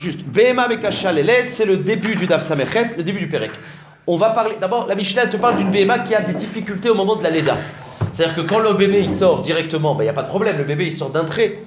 Juste, Behema Mekasha Leled, c'est le début du Daf Samechet, le début du Perek. On va parler, d'abord, la Mishnah te parle d'une Behema qui a des difficultés au moment de la Leda. C'est-à-dire que quand le bébé il sort directement, il n'y a pas de problème, le bébé il sort d'un trait.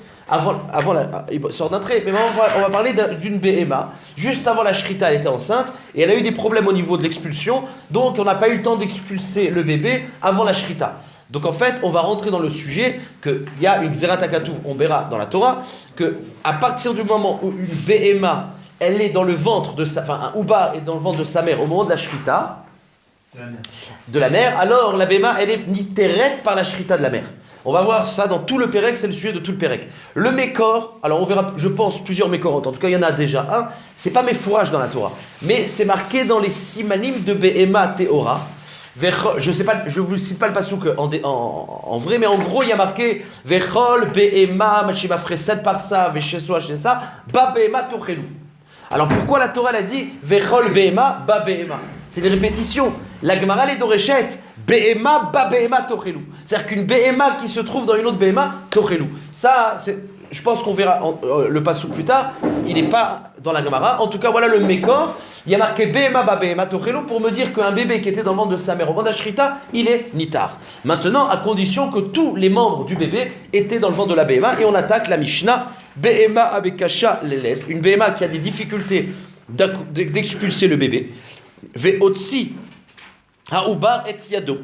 Il sort d'un trait, mais on va parler d'une Behema. Juste avant la Shrita, elle était enceinte et elle a eu des problèmes au niveau de l'expulsion, donc on n'a pas eu le temps d'expulser le bébé avant la Shrita. Donc en fait, on va rentrer dans le sujet qu'il y a une Xerat HaKatuv, on verra dans la Torah, qu'à partir du moment où une Behema, elle est dans le ventre de un Oubar est dans le ventre de sa mère au moment de la Shrita, de la mère, alors la Behema, elle est niteret par la Shrita de la mère. On va voir ça dans tout le Pérek, c'est le sujet de tout le Pérek. Le Mékor, alors on verra, je pense, plusieurs Mékorotes, en tout cas il y en a déjà un, c'est pas Mefourage dans la Torah, mais c'est marqué dans les simanim de Behema Teora. Je sais pas, je vous cite pas le passouk en vrai, mais en gros il y a marqué Vechol Behema Machima Fresed Parsa Veshesua Shesa Ba Behema Tochelu. Alors pourquoi la Torah elle a dit Vechol Behema Ba Behema? C'est des répétitions. La Gemara les Dorechet Behema Ba Behema Tochelu. C'est-à-dire qu'une Behema qui se trouve dans une autre Behema Tochelu. Ça, je pense qu'on verra le passouk plus tard. Il n'est pas dans la Gemara. En tout cas, voilà le Mékor. Il y a marqué Behema Ba Behema Tochelu pour me dire qu'un bébé qui était dans le ventre de sa mère au moment de la Shrita, il est nitar. Maintenant, à condition que tous les membres du bébé étaient dans le ventre de la Behema. Et on attaque la Mishnah Behema Abekasha Leled. Une Behema qui a des difficultés d'expulser le bébé. Ve'otsi ha'ubar et yado.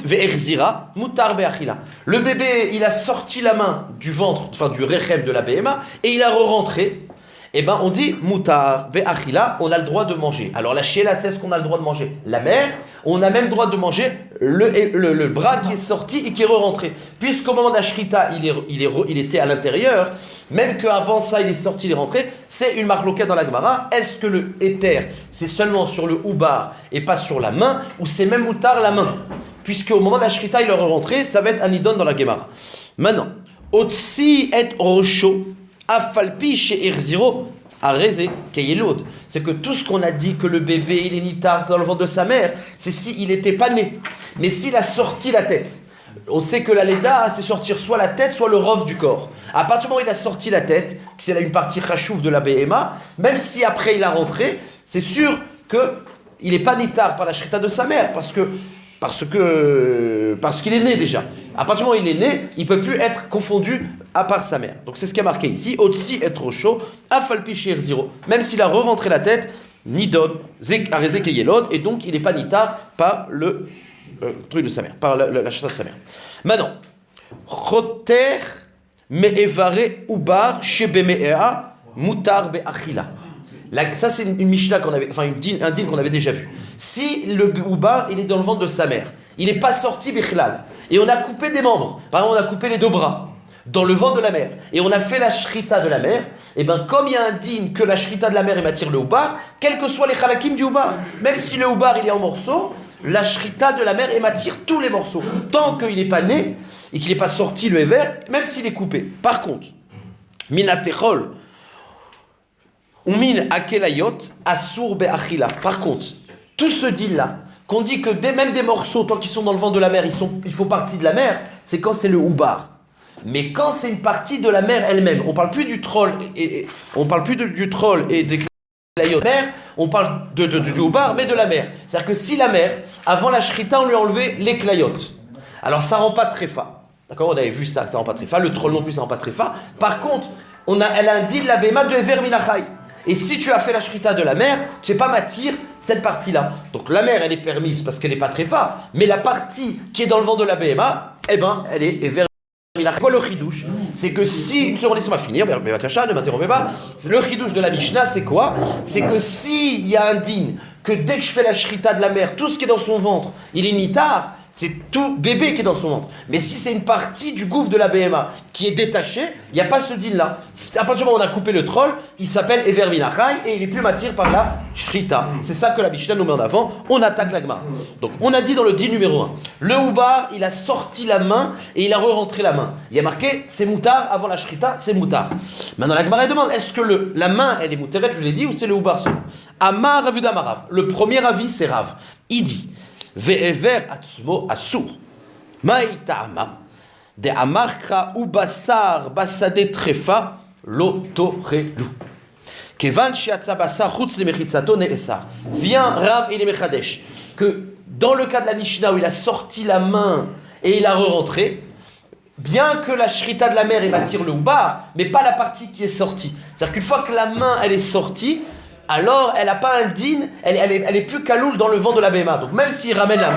Ve'erzira mutar be'achila. Le bébé, il a sorti la main du ventre, enfin du rechem de la Behema, et il a re-rentré. Eh ben, on dit mutar be'achila, on a le droit de manger. Alors la Sheila, c'est ce qu'on a le droit de manger. La mère, on a même le droit de manger le bras qui est sorti et qui est re-rentré. Puisqu'au moment de la Shrita, il était à l'intérieur, même qu'avant ça, il est sorti, il est rentré, c'est une marloquette dans la Gemara. Est-ce que le éther, c'est seulement sur le oubar et pas sur la main, ou c'est même mutar la main? Puisqu'au moment de la Shrita, il est re-rentré, ça va être un idon dans la Gemara. Maintenant, Otsi et Rosho, Afalpi chez Erziro, Areze, Keyelod. C'est que tout ce qu'on a dit que le bébé, il est nitar dans le ventre de sa mère, c'est s'il n'était pas né. Mais s'il a sorti la tête. On sait que la Leda, c'est sortir soit la tête, soit le rov du corps. À partir du moment où il a sorti la tête, c'est une partie chachouf de la Behema, même si après il a rentré, c'est sûr qu'il n'est pas nitar par la shrita de sa mère, parce qu'il est né déjà. À partir du moment où il est né, il ne peut plus être confondu à part sa mère. Donc c'est ce qui est marqué ici. Otsi et trop chaud, afalpi shir ziro. Même s'il a re-rentré la tête, nidon, zek arezek et yelod, et donc il n'est pas nitar par le truc de sa mère, par la chata de sa mère. Maintenant, choter me'evare ubar shebemea mutar be'achila. Ça c'est une Mishnah qu'on avait, enfin un din qu'on avait déjà vu. Si le oubar il est dans le ventre de sa mère, il n'est pas sorti bichlal, et on a coupé des membres, par exemple on a coupé les deux bras dans le ventre de la mère, et on a fait la shrita de la mère, et bien comme il y a un din que la shrita de la mère émattire le oubar, quels que soient les chalakim du oubar, même si le oubar il est en morceaux, la shrita de la mère émattire tous les morceaux, tant qu'il n'est pas né et qu'il n'est pas sorti le éver, même s'il est coupé. Par contre, minatechol Umin akelayot asur be'achila. Par contre, tout ce deal-là, qu'on dit que même des morceaux, tant qu'ils sont dans le ventre de la mer, ils font partie de la mer, c'est quand c'est le oubar. Mais quand c'est une partie de la mer elle-même, on parle plus du troll on parle plus du troll et des klayot mer, on parle du oubar, mais de la mer. C'est-à-dire que si la mer, avant la shrita, on lui a enlevé les klayot, alors ça rend pas tréfa. D'accord, on avait vu ça, ça rend pas tréfa. Le troll non plus, ça rend pas tréfa. Par contre, elle a un deal la béma de Ever Minachai. Et si tu as fait la shrita de la mer, tu sais pas m'attire cette partie-là. Donc la mer, elle est permise parce qu'elle n'est pas tréfa, mais la partie qui est dans le ventre de la BMA, eh ben, elle est vers. Quoi le chidouche? C'est que si, laissez-moi finir, ne m'interrompez pas. Le chidouche de la Mishnah, c'est quoi? C'est que s'il y a un din, que dès que je fais la shrita de la mer, tout ce qui est dans son ventre, il est nitar, c'est tout bébé qui est dans son ventre. Mais si c'est une partie du gouffre de la BMA qui est détachée, il n'y a pas ce din-là. À partir du moment où on a coupé le troll, il s'appelle Ever Minachai et il est plus matière par la shrita. C'est ça que la Mishnah nous met en avant. On attaque la Gemara. Donc on a dit dans le din numéro 1, le oubar, il a sorti la main et il a re-rentré la main. Il y a marqué, c'est moutar, avant la shrita, c'est moutar. Maintenant la Gemara demande, est-ce que la main, elle est mouteret, je vous l'ai dit, ou c'est le oubar seulement? Amar Rav Marav. Le premier avis, c'est Rav. Il dit, Ve'ever atzmo asur. Maï ta'ama. De amarkra ou basar basade trefa lo torelu. Kevan shiatsa basar chutz lemechitzato ne'esar. Vient Rav et les Mechadesh que dans le cas de la Mishnah où il a sorti la main et il a re-rentré, bien que la shrita de la mère m'attire le oubar, mais pas la partie qui est sortie. C'est-à-dire qu'une fois que la main elle est sortie, alors elle n'a pas un din, elle est plus kaloul dans le vent de la béma. Donc même s'il ramène la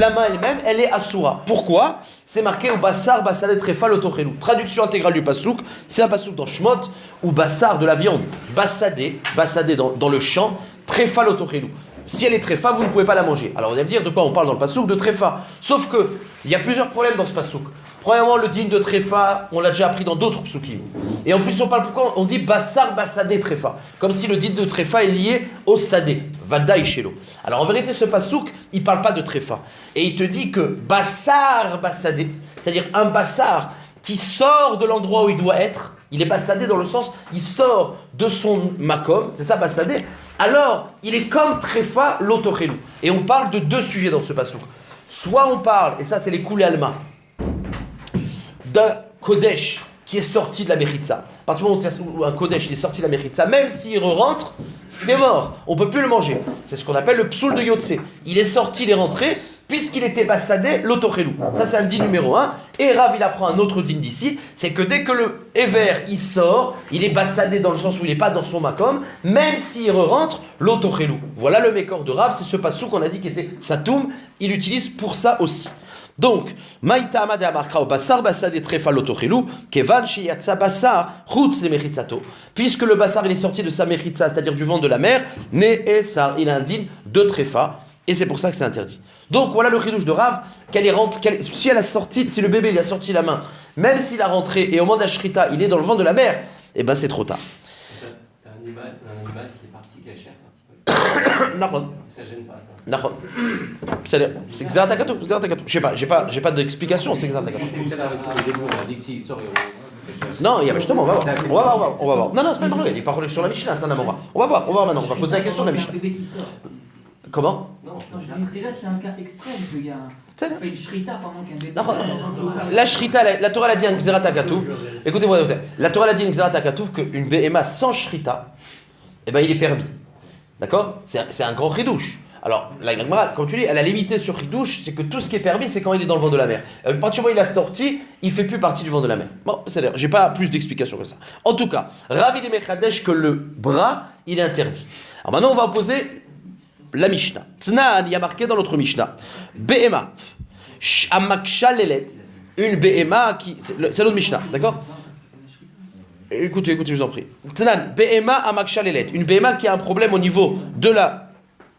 main elle-même, elle est assoura. Pourquoi ? C'est marqué au bassar, bassadé trefa l'otochelou. Traduction intégrale du pasouk, c'est un pasouk dans Shmot, ou bassar de la viande, bassadé dans le champ, trefa l'otochelou. Si elle est tréfa, vous ne pouvez pas la manger. Alors vous allez me dire de quoi on parle dans le pasouk, de tréfa. Sauf que il y a plusieurs problèmes dans ce pasouk. Premièrement, le din de tréfa, on l'a déjà appris dans d'autres psukim. Et en plus, on parle pourquoi on dit bassar bassadé tréfa, comme si le din de tréfa est lié au sadé, vadaï shelo. Alors en vérité, ce pasouk, il parle pas de tréfa. Et il te dit que bassar bassadé, c'est-à-dire un bassar qui sort de l'endroit où il doit être, il est bassadé dans le sens, il sort de son makom, c'est ça bassadé. Alors, il est comme tréfa l'otochelou. Et on parle de deux sujets dans ce pasouk. Soit on parle, et ça c'est les koulé alma, d'un kodesh qui est sorti de la Mechitza. À partir du moment où un kodesh il est sorti de la Mechitza, même s'il rentre, c'est mort. On ne peut plus le manger. C'est ce qu'on appelle le psoul de Yotse. Il est sorti, il est rentré, puisqu'il était bassadé, l'otochelou. Ça c'est un din numéro 1. Et Rav il apprend un autre din d'ici, c'est que dès que le Ever il sort, il est bassadé dans le sens où il n'est pas dans son makom, même s'il rentre, l'otochelou. Voilà le mécor de Rav, c'est ce passou qu'on a dit qui était Satoum, il l'utilise pour ça aussi. Donc, Maïta Amade Amarkra au Bassar Bassade Trefa l'otochelou, Kevan Sheyatsa Bassar, Chutz le Mechitzato. Puisque le Bassar il est sorti de sa Mechitza, c'est-à-dire du ventre de la mer, Ne'esar, il a un din de Trefa, et c'est pour ça que c'est interdit. Donc voilà le chidouche de Rav, si elle a sorti, si le bébé il a sorti la main, même s'il a rentré et au moment d'Ashrita il est dans le ventre de la mère, et ben c'est trop tard. T'as un animal qui est parti cacher un petit peu. Ça gêne pas. C'est Xeratakatou. Je sais pas, j'ai pas d'explication, c'est Xeratakatou. Non, il y a justement, on va voir. Non, c'est pas une parole, il y a des paroles sur la Mishnah, c'est un amora. On va voir maintenant, on va poser la question de la Mishnah. Comment ? Non, déjà c'est un cas extrême qu'il y a fait une shrita pendant qu'un bébé. La shrita, la Torah l'a dit en Xeratakatou. Écoutez-moi, la Torah l'a dit en Xeratakatou qu'une BMA sans shrita, eh ben il est permis. D'accord ? C'est un grand chidouche. Alors, la Gemara, comme tu dis, elle a limité sur chidouche, c'est que tout ce qui est permis, c'est quand il est dans le vent de la mer. À partir du moment où il a sorti, il fait plus partie du vent de la mer. Bon, c'est-à-dire, j'ai pas plus d'explications que ça. En tout cas, Rav il est Mechadesh que le bras, il est interdit. Alors maintenant, on va opposer la Mishnah. Tznan, il y a marqué dans notre Mishnah. Be'ema. Amaksha lelet. Une Be'ema qui. C'est notre Mishnah, d'accord ? Écoutez, je vous en prie. Tznan, Be'ema amaksha lelet. Une Be'ema qui a un problème au niveau de la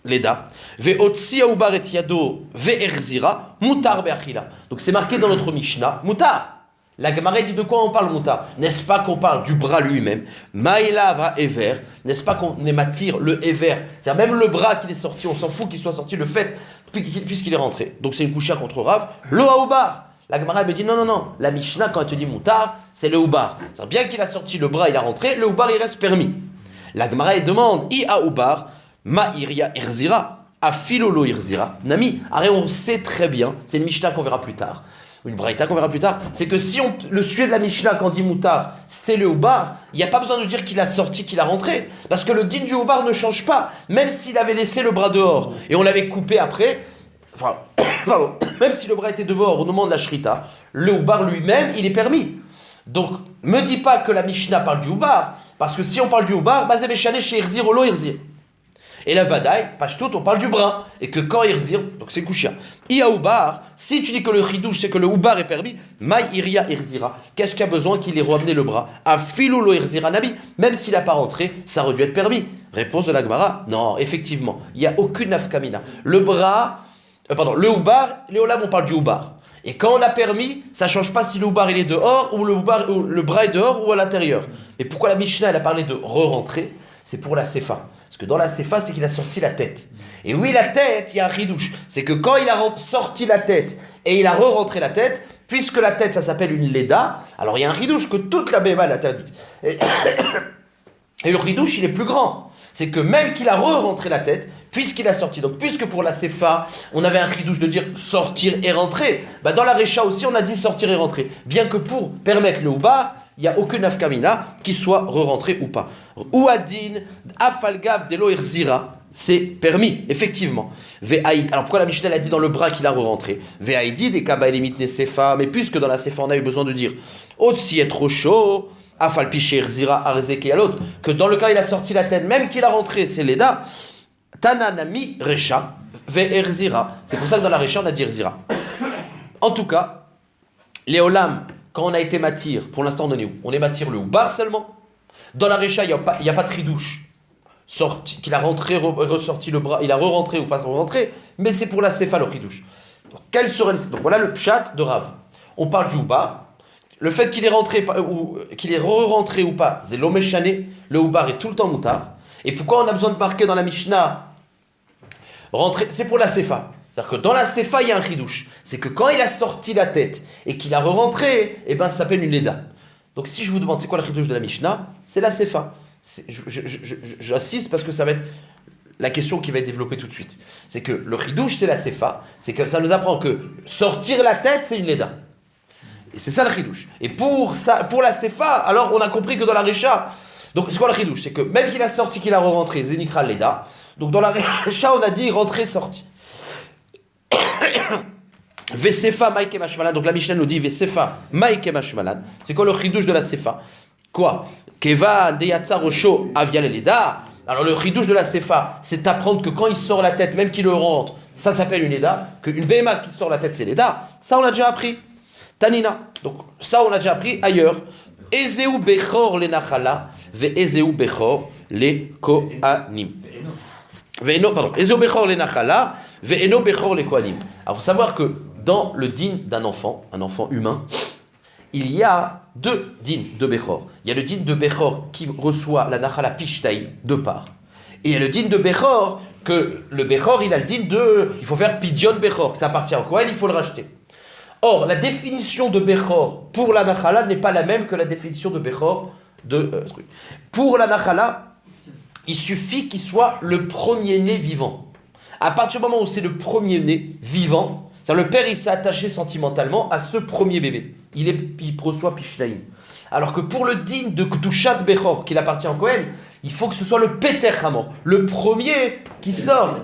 Leda. Ve'otsi aoubar et yado ve'erzira. Mutar be'achila. Donc c'est marqué dans notre Mishnah. Mutar. La Gemara dit de quoi on parle, Mouta ? N'est-ce pas qu'on parle du bras lui-même ? Maïla va Ever. N'est-ce pas qu'on ématire le Ever ? C'est-à-dire même le bras qu'il est sorti, on s'en fout qu'il soit sorti, le fait puisqu'il est rentré. Donc c'est une coucha contre Rav. Le Haoubar. La Gemara me dit non. La Mishnah, quand elle te dit Moutar, c'est le Haoubar. C'est-à-dire bien qu'il a sorti le bras, il a rentré, le Haoubar il reste permis. La Gemara elle demande I Haoubar, Ma Iria Erzira, Afilolo Erzira. Nami, on sait très bien, c'est une Mishnah qu'on verra plus tard. Une braïta qu'on verra plus tard, c'est que si le sujet de la Mishnah, quand on dit Moutar, c'est le Houbar, il n'y a pas besoin de dire qu'il a sorti, qu'il a rentré. Parce que le din du Houbar ne change pas. Même s'il avait laissé le bras dehors et on l'avait coupé après, même si le bras était dehors au moment de la Shrita, le Houbar lui-même, il est permis. Donc, me dis pas que la Mishnah parle du Houbar, parce que si on parle du Houbar, Bazé Béchané chez Irzir, Olo Irzir. Et la Vadaï, Pashtout, on parle du bras. Et que quand Irzir, donc c'est Kouchia. Ia Oubar, si tu dis que le Chidouche, c'est que le Oubar est permis, Maï Iria Irzira. Qu'est-ce qu'il y a besoin qu'il ait ramené le bras ? A Filoulo Irzira Nabi. Même s'il n'a pas rentré, ça aurait dû être permis. Réponse de la Gemara, non, effectivement, il n'y a aucune nafkamina. Le Oubar, les Olam, on parle du Oubar. Et quand on a permis, ça ne change pas si le Oubar il est dehors, ou le bras est dehors, ou à l'intérieur. Et pourquoi la Mishnah, elle a parlé de re-rentrer ? C'est pour la Sefa. Parce que dans la Sefa, c'est qu'il a sorti la tête. Et oui, la tête, il y a un ridouche. C'est que quand il a sorti la tête et il a re-rentré la tête, puisque la tête, ça s'appelle une Leda, alors il y a un ridouche que toute la Béma est interdite. Et le ridouche, il est plus grand. C'est que même qu'il a re-rentré la tête, puisqu'il a sorti. Donc, puisque pour la Sefa, on avait un ridouche de dire sortir et rentrer, dans la Récha aussi, on a dit sortir et rentrer. Bien que pour permettre le Houbar, il n'y a aucune afkamina qui soit re-rentrée ou pas. Ou adin, afalgav delo irzira, c'est permis, effectivement. Alors pourquoi la Mishnah a dit dans le bras qu'il a re-rentré? Ve'aïdi des kabaïlimit nesefa, mais puisque dans la sefa on a eu besoin de dire otsi et trop chaud, afal piché irzira arzeke yalot, que dans le cas il a sorti la tête, même qu'il a rentré, c'est l'eda, tananami recha, ve'erzira. C'est pour ça que dans la recha on a dit irzira. En tout cas, les olam, quand on a été matir, pour l'instant on est où? On est matir le oubar seulement. Dans la recha, il n'y a pas de ridouche. Qu'il a rentré, ressorti le bras, il a re-rentré ou pas re-rentré, mais c'est pour la sefa le ridouche. Donc, donc voilà le pshat de Rav. On parle du oubar. Le fait qu'il est rentré ou qu'il est re-rentré ou pas, c'est l'omeshane, le oubar est tout le temps moutard. Et pourquoi on a besoin de marquer dans la Mishnah rentrer? C'est pour la sefa. C'est-à-dire que dans la sefa, il y a un ridouche. C'est que quand il a sorti la tête et qu'il a re-rentré, eh ben, ça s'appelle une leda. Donc si je vous demande c'est quoi le ridouche de la Mishnah, c'est la sefa. J'insiste parce que ça va être la question qui va être développée tout de suite. C'est que le ridouche, c'est la sefa. C'est que ça nous apprend que sortir la tête, c'est une leda. Et c'est ça le ridouche. Et pour la sefa, alors on a compris que dans la recha, donc c'est quoi le ridouche? C'est que même qu'il a sorti, qu'il a re-rentré, zénikra leda. Donc dans la recha, on a dit rentrer, sorti. Vesefa maïke mashmalan. Donc la Mishnah nous dit Vesefa maïke mashmalan. C'est quoi le ridouche de la sefa? Quoi? Keva deyatsa rosho avial leda. Alors le ridouche de la sefa, c'est d'apprendre que quand il sort la tête, même qu'il le rentre, ça s'appelle une leda. Qu'une béma qui sort la tête, c'est leda. Ça on l'a déjà appris. Tanina. Donc ça on l'a déjà appris ailleurs. Ezeu bechor le nachala ve ezeu bechor le kohanim. Pardon. Ezeu bechor le nachala ve eno bechor le kohanim. Alors il faut savoir que dans le din d'un enfant, un enfant humain, il y a deux dînes de Bechor. Il y a le dîne de Bechor qui reçoit la Nachala Pishtaï de part. Et il y a le dîne de Bechor, que le Bechor, il a le dîne de... Il faut faire Pidyon Bechor, que ça appartient au Kohen, il faut le racheter. Or, la définition de Bechor pour la Nachala n'est pas la même que la définition de Bechor de... Pour la Nachala, il suffit qu'il soit le premier-né vivant. À partir du moment où c'est le premier-né vivant, c'est-à-dire le père, il s'est attaché sentimentalement à ce premier bébé. Il reçoit Pishnaïm. Alors que pour le din de Ktushat Bechor, qu'il appartient au Kohen, il faut que ce soit le Peter Hamor, le premier qui sort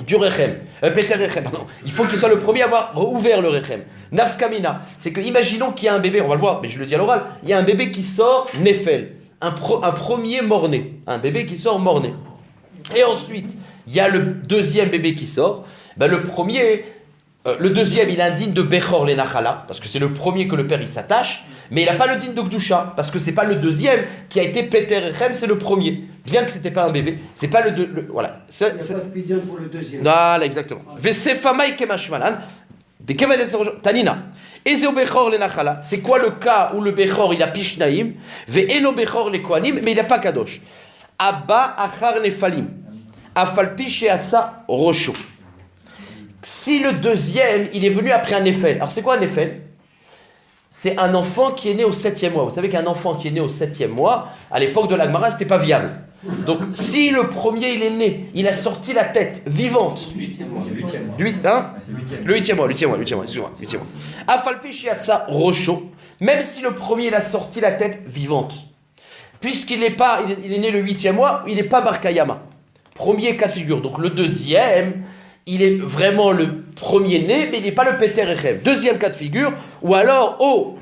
du Rechem. Peter Rechem, pardon. Il faut qu'il soit le premier à avoir ouvert le Rechem. Nafkamina, c'est que imaginons qu'il y a un bébé, on va le voir, mais je le dis à l'oral, il y a un bébé qui sort Nefel, un premier mort-né, un bébé qui sort mort-né. Et ensuite, il y a le deuxième bébé qui sort, le premier... le deuxième, il a un din de Bechor le Nachala, parce que c'est le premier que le père il s'attache, mais il n'a pas le din de Gdusha, parce que c'est pas le deuxième qui a été Peter Echem, c'est le premier. Bien que c'était pas un bébé, c'est pas voilà. Il n'y a pas de pidyon pour le deuxième. Voilà, exactement. Vesefa maïke mashmalan, de Kevadet Tanina. Ezeo Bechor le Nachala, c'est quoi le cas où le Bechor il a Pishnaim, Ve'eno Bechor le Kohanim, mais il n'a pas Kadosh. Abba achar nefalim, afalpi sheatsa rosho. Si le deuxième, il est venu après un Nefel. Alors c'est quoi un Nefel? C'est un enfant qui est né au 7e mois. Vous savez qu'un enfant qui est né au 7e mois, à l'époque de la Gemara, c'était pas viable. Donc si le premier il est né, il a sorti la tête vivante. Le 8e mois. Le 8e mois, excusez-moi. 8e mois. Afalpi shiatsa rosho, même si le premier il a sorti la tête vivante. Puisqu'il est pas, il est né le 8e mois, il n'est pas Barkayama. Premier cas de figure. Donc le deuxième, il est vraiment le premier-né, mais il n'est pas le Peter Echem. Deuxième cas de figure, ou alors,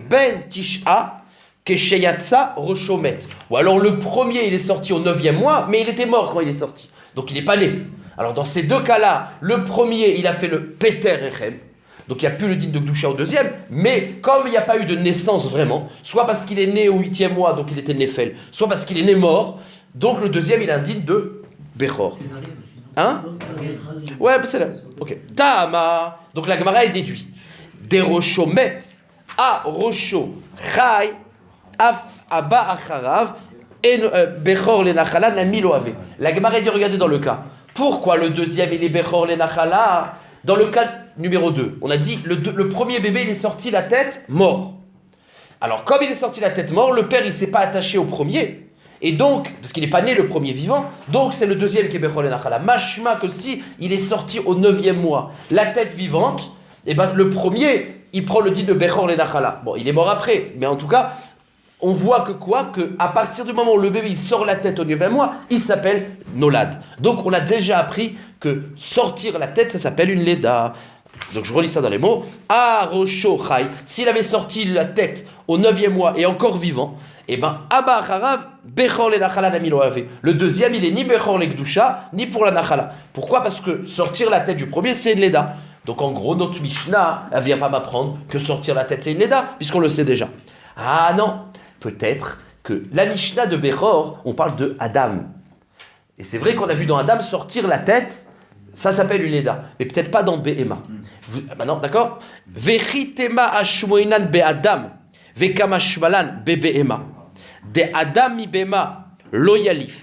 Ben Tisha, Kesheyatsa Roshomet. Ou alors le premier, il est sorti au 9e mois, mais il était mort quand il est sorti. Donc il n'est pas né. Alors dans ces deux cas-là, le premier, il a fait le Peter Echem. Donc il n'y a plus le din de Gdusha au deuxième, mais comme il n'y a pas eu de naissance vraiment, soit parce qu'il est né au 8e mois, donc il était Nefel, soit parce qu'il est né mort, donc le deuxième, il a un din de Bechor. Hein? Ouais, c'est là. Ok. Tama. Donc la Gemara est déduit. Des rochos met a rocho chai aba acharav et bechor le nachala nami lo ave. La Gemara dit regardez dans le cas. Pourquoi le deuxième il est bechor le nachala? Dans le cas numéro 2, on a dit le premier bébé il est sorti la tête mort. Alors comme il est sorti la tête mort, le père il s'est pas attaché au premier. Et donc, parce qu'il n'est pas né le premier vivant, donc c'est le deuxième qui est Bechor le Nachala. Mashma que si il est sorti au 9e mois, la tête vivante, et ben le premier, il prend le din de Bechor le Nachala. Bon, il est mort après, mais en tout cas, on voit que à partir du moment où le bébé il sort la tête au 9e mois, il s'appelle Nolad. Donc on a déjà appris que sortir la tête, ça s'appelle une Leda. Donc je relis ça dans les mots. Arosho Chai, s'il avait sorti la tête au 9e mois et encore vivant, eh ben, Abba Harav, Bechor le Nachala Namiloave. Le deuxième, il est ni Bechor le Gdusha, ni pour la Nachala. Pourquoi? Parce que sortir la tête du premier, c'est une Leda. Donc en gros, notre Mishnah, elle vient pas m'apprendre que sortir la tête, c'est une Leda, puisqu'on le sait déjà. Ah non, peut-être que la Mishnah de Bechor, on parle de Adam. Et c'est vrai qu'on a vu dans Adam sortir la tête, ça s'appelle une Leda, mais peut-être pas dans Behema. Maintenant, d'accord? Vechitema ashmoinan be'adam, vekama shmalan be'behema. De Adam ibema lo yalif.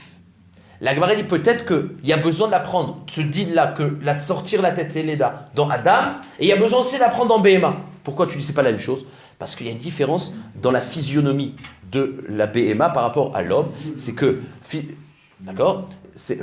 La Gemara dit peut-être qu'il y a besoin de l'apprendre, ce din-là, que la sortir la tête c'est Leda dans Adam, et il y a besoin aussi d'apprendre dans Behema. Pourquoi tu dis c'est pas la même chose? Parce qu'il y a une différence dans la physionomie de la Behema par rapport à l'homme. C'est que, d'accord, c'est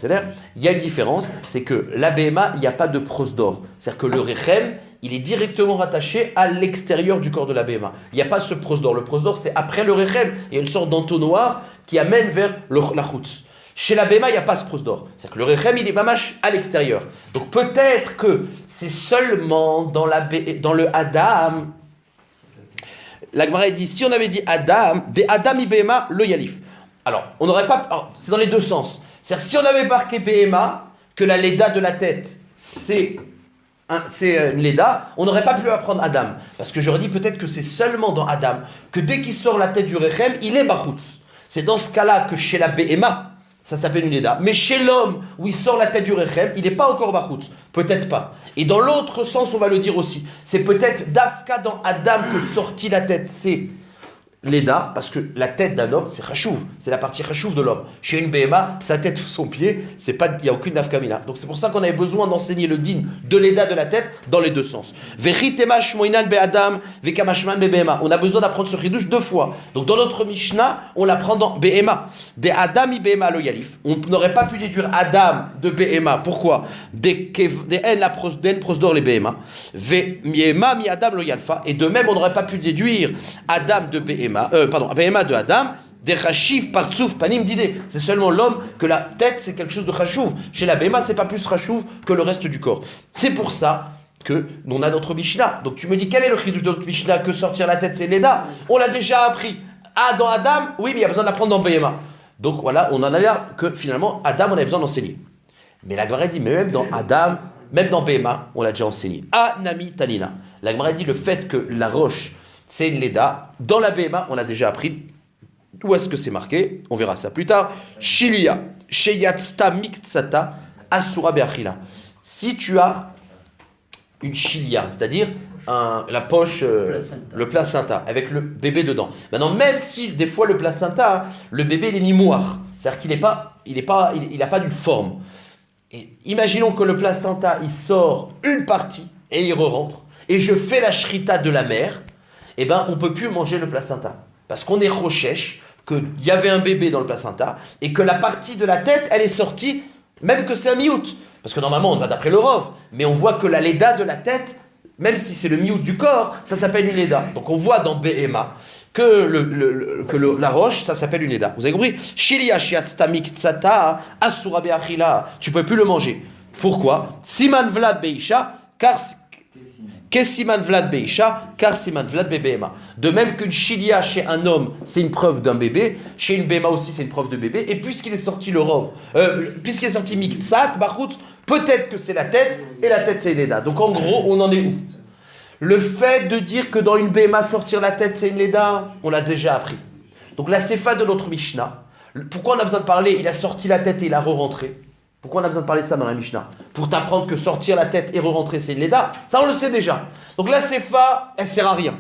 l'air. Il y a une différence, c'est que la Behema, il n'y a pas de prosdor. C'est-à-dire que le Rechem, il est directement rattaché à l'extérieur du corps de la Behema. Il n'y a pas ce prosdor. Le prosdor, c'est après le Rechem. Il y a une sorte d'entonnoir qui amène vers la chutz. Chez la Behema, il n'y a pas ce prosdor. C'est-à-dire que le Rechem, il est mamash à l'extérieur. Donc peut-être que c'est seulement dans le Adam. La Gemara dit, si on avait dit Adam, des Adam i Behema, le Yalif. Alors, on n'aurait pas. Alors, c'est dans les deux sens. C'est-à-dire, si on avait marqué Behema, que la Leda de la tête, c'est une Leda, on n'aurait pas pu apprendre Adam. Parce que j'aurais dit peut-être que c'est seulement dans Adam que dès qu'il sort la tête du Rechem, il est Bachutz. C'est dans ce cas-là que chez la Behema, ça s'appelle une Leda. Mais chez l'homme, où il sort la tête du Rechem, il n'est pas encore Bachutz. Peut-être pas. Et dans l'autre sens, on va le dire aussi. C'est peut-être d'Afka dans Adam que sortit la tête, c'est Leda, parce que la tête d'un homme, c'est Chachouv, c'est la partie Chachouv de l'homme. Chez une Behema, sa tête ou son pied, il n'y a aucune nafkamina. Donc c'est pour ça qu'on avait besoin d'enseigner le din de Leda de la tête dans les deux sens. On a besoin d'apprendre ce chidouche deux fois. Donc dans notre Mishnah, on l'apprend dans Behema. De Adam i Behema lo yalif. On n'aurait pas pu déduire Adam de Behema. Pourquoi? De en prosdor les Behema. Ve miema mi Adam lo yalfa. Et de même, on n'aurait pas pu déduire Adam de Behema. Behema de Adam, des Chashiv, Partsouf, Panim d'idée. C'est seulement l'homme que la tête c'est quelque chose de Chachouv. Chez la Behema, c'est pas plus Chachouv que le reste du corps. C'est pour ça que on a notre Mishnah. Donc tu me dis quel est le chidouche de notre Mishnah que sortir la tête c'est Leda? On l'a déjà appris. Ah, dans Adam, oui, mais il y a besoin d'apprendre dans Behema. Donc voilà, on en a là que finalement Adam on a besoin d'enseigner. Mais la Gemara dit mais même dans Adam, même dans Behema, on l'a déjà enseigné. Ah Nami Tanina. La Gemara dit le fait que la roche c'est une Leda. Dans la Behema, on a déjà appris. Où est-ce que c'est marqué? On verra ça plus tard. Shilia, Sheyatzta Miktsata, Asura Beachila. Si tu as une chilia, c'est-à-dire la poche, le placenta, avec le bébé dedans. Maintenant, même si des fois le placenta, le bébé il est mimoire, c'est-à-dire qu'il n'a pas d'une forme. Et imaginons que le placenta, il sort une partie et il re-rentre, et je fais la shrita de la mère. Eh ben, on ne peut plus manger le placenta. Parce qu'on est rochèche, qu'il y avait un bébé dans le placenta, et que la partie de la tête, elle est sortie, même que c'est un miout. Parce que normalement, on va d'après le rov, mais on voit que la Leda de la tête, même si c'est le miout du corps, ça s'appelle une Leda. Donc on voit dans Behema que la roche, ça s'appelle une Leda. Vous avez compris? Shilia shiatzta miktsata asura beachila. Tu ne peux plus le manger. Pourquoi? Siman vlad beisha, car Kesiman Vlad Beisha, car Siman Vlad Bebehema. De même qu'une chilia chez un homme, c'est une preuve d'un bébé, chez une Behema aussi, c'est une preuve de bébé. Et puisqu'il est sorti le rov, puisqu'il est sorti Miktsat, Bachutz, peut-être que c'est la tête, et la tête c'est une Leda. Donc en gros, on en est où? Le fait de dire que dans une Behema, sortir la tête c'est une Leda, on l'a déjà appris. Donc la Sefa de notre Mishnah, pourquoi on a besoin de parler? Il a sorti la tête et il a re-rentré. Pourquoi on a besoin de parler de ça dans la Mishnah? Pour t'apprendre que sortir la tête et re-rentrer, c'est une Leda. Ça, on le sait déjà. Donc la Sefa, elle sert à rien.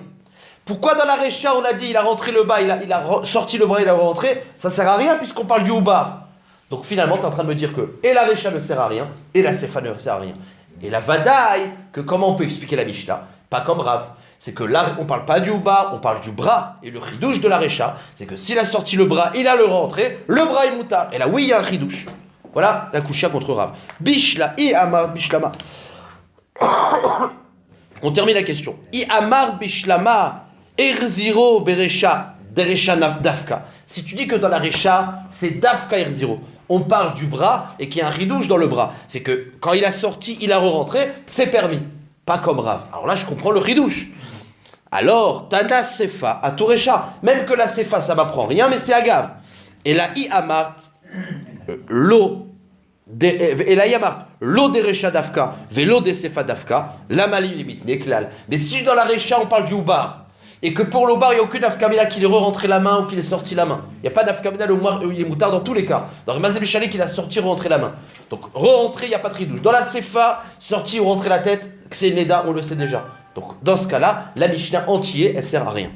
Pourquoi dans la Recha, on a dit, il a rentré le bas, il a sorti le bras, il a rentré? Ça sert à rien puisqu'on parle du Oubar. Donc finalement, tu es en train de me dire que et la Recha ne sert à rien, et la Sefa ne sert à rien. Et la Vadaï, que comment on peut expliquer la Mishnah? Pas comme Rav. C'est que là, on parle pas du Oubar, on parle du bras. Et le chidouche de la Recha, c'est que s'il a sorti le bras, il a le rentré, le bras est mouta. Et là, oui, il y a un chidouche. Voilà, la Kushia contre Rav. Bishla, I Amar Bishlama. On termine la question. I Amar Bishlama, Erziro Berecha, Derecha Dafka. Si tu dis que dans la Recha, c'est Dafka Erziro, on parle du bras et qu'il y a un ridouche dans le bras. C'est que quand il a sorti, il a re-rentré, c'est permis. Pas comme Rav. Alors là, je comprends le ridouche. Alors, Tana Sefa à Tourecha. Même que la Sefa, ça m'apprend rien, mais c'est agave. Et la I Amart, l'eau. Et la Yamart, l'eau des Recha Dafka, vélo des Sefa Dafka, la Mali limite, Neklal. Mais si dans la Recha, on parle du Oubar, et que pour l'Oubar, il n'y a aucune Afkamina qu'il est re-rentré la main ou qu'il est sorti la main. Il n'y a pas d'Afkamina, il est moutard dans tous les cas. Dans le Mazé Chalet, qu'il a sorti, re-rentré la main. Donc, re-rentré, il n'y a pas de ridouche. Dans la Sefa, sorti ou rentré la tête, c'est une Neda, on le sait déjà. Donc, dans ce cas-là, la Mishnah entière, elle sert à rien.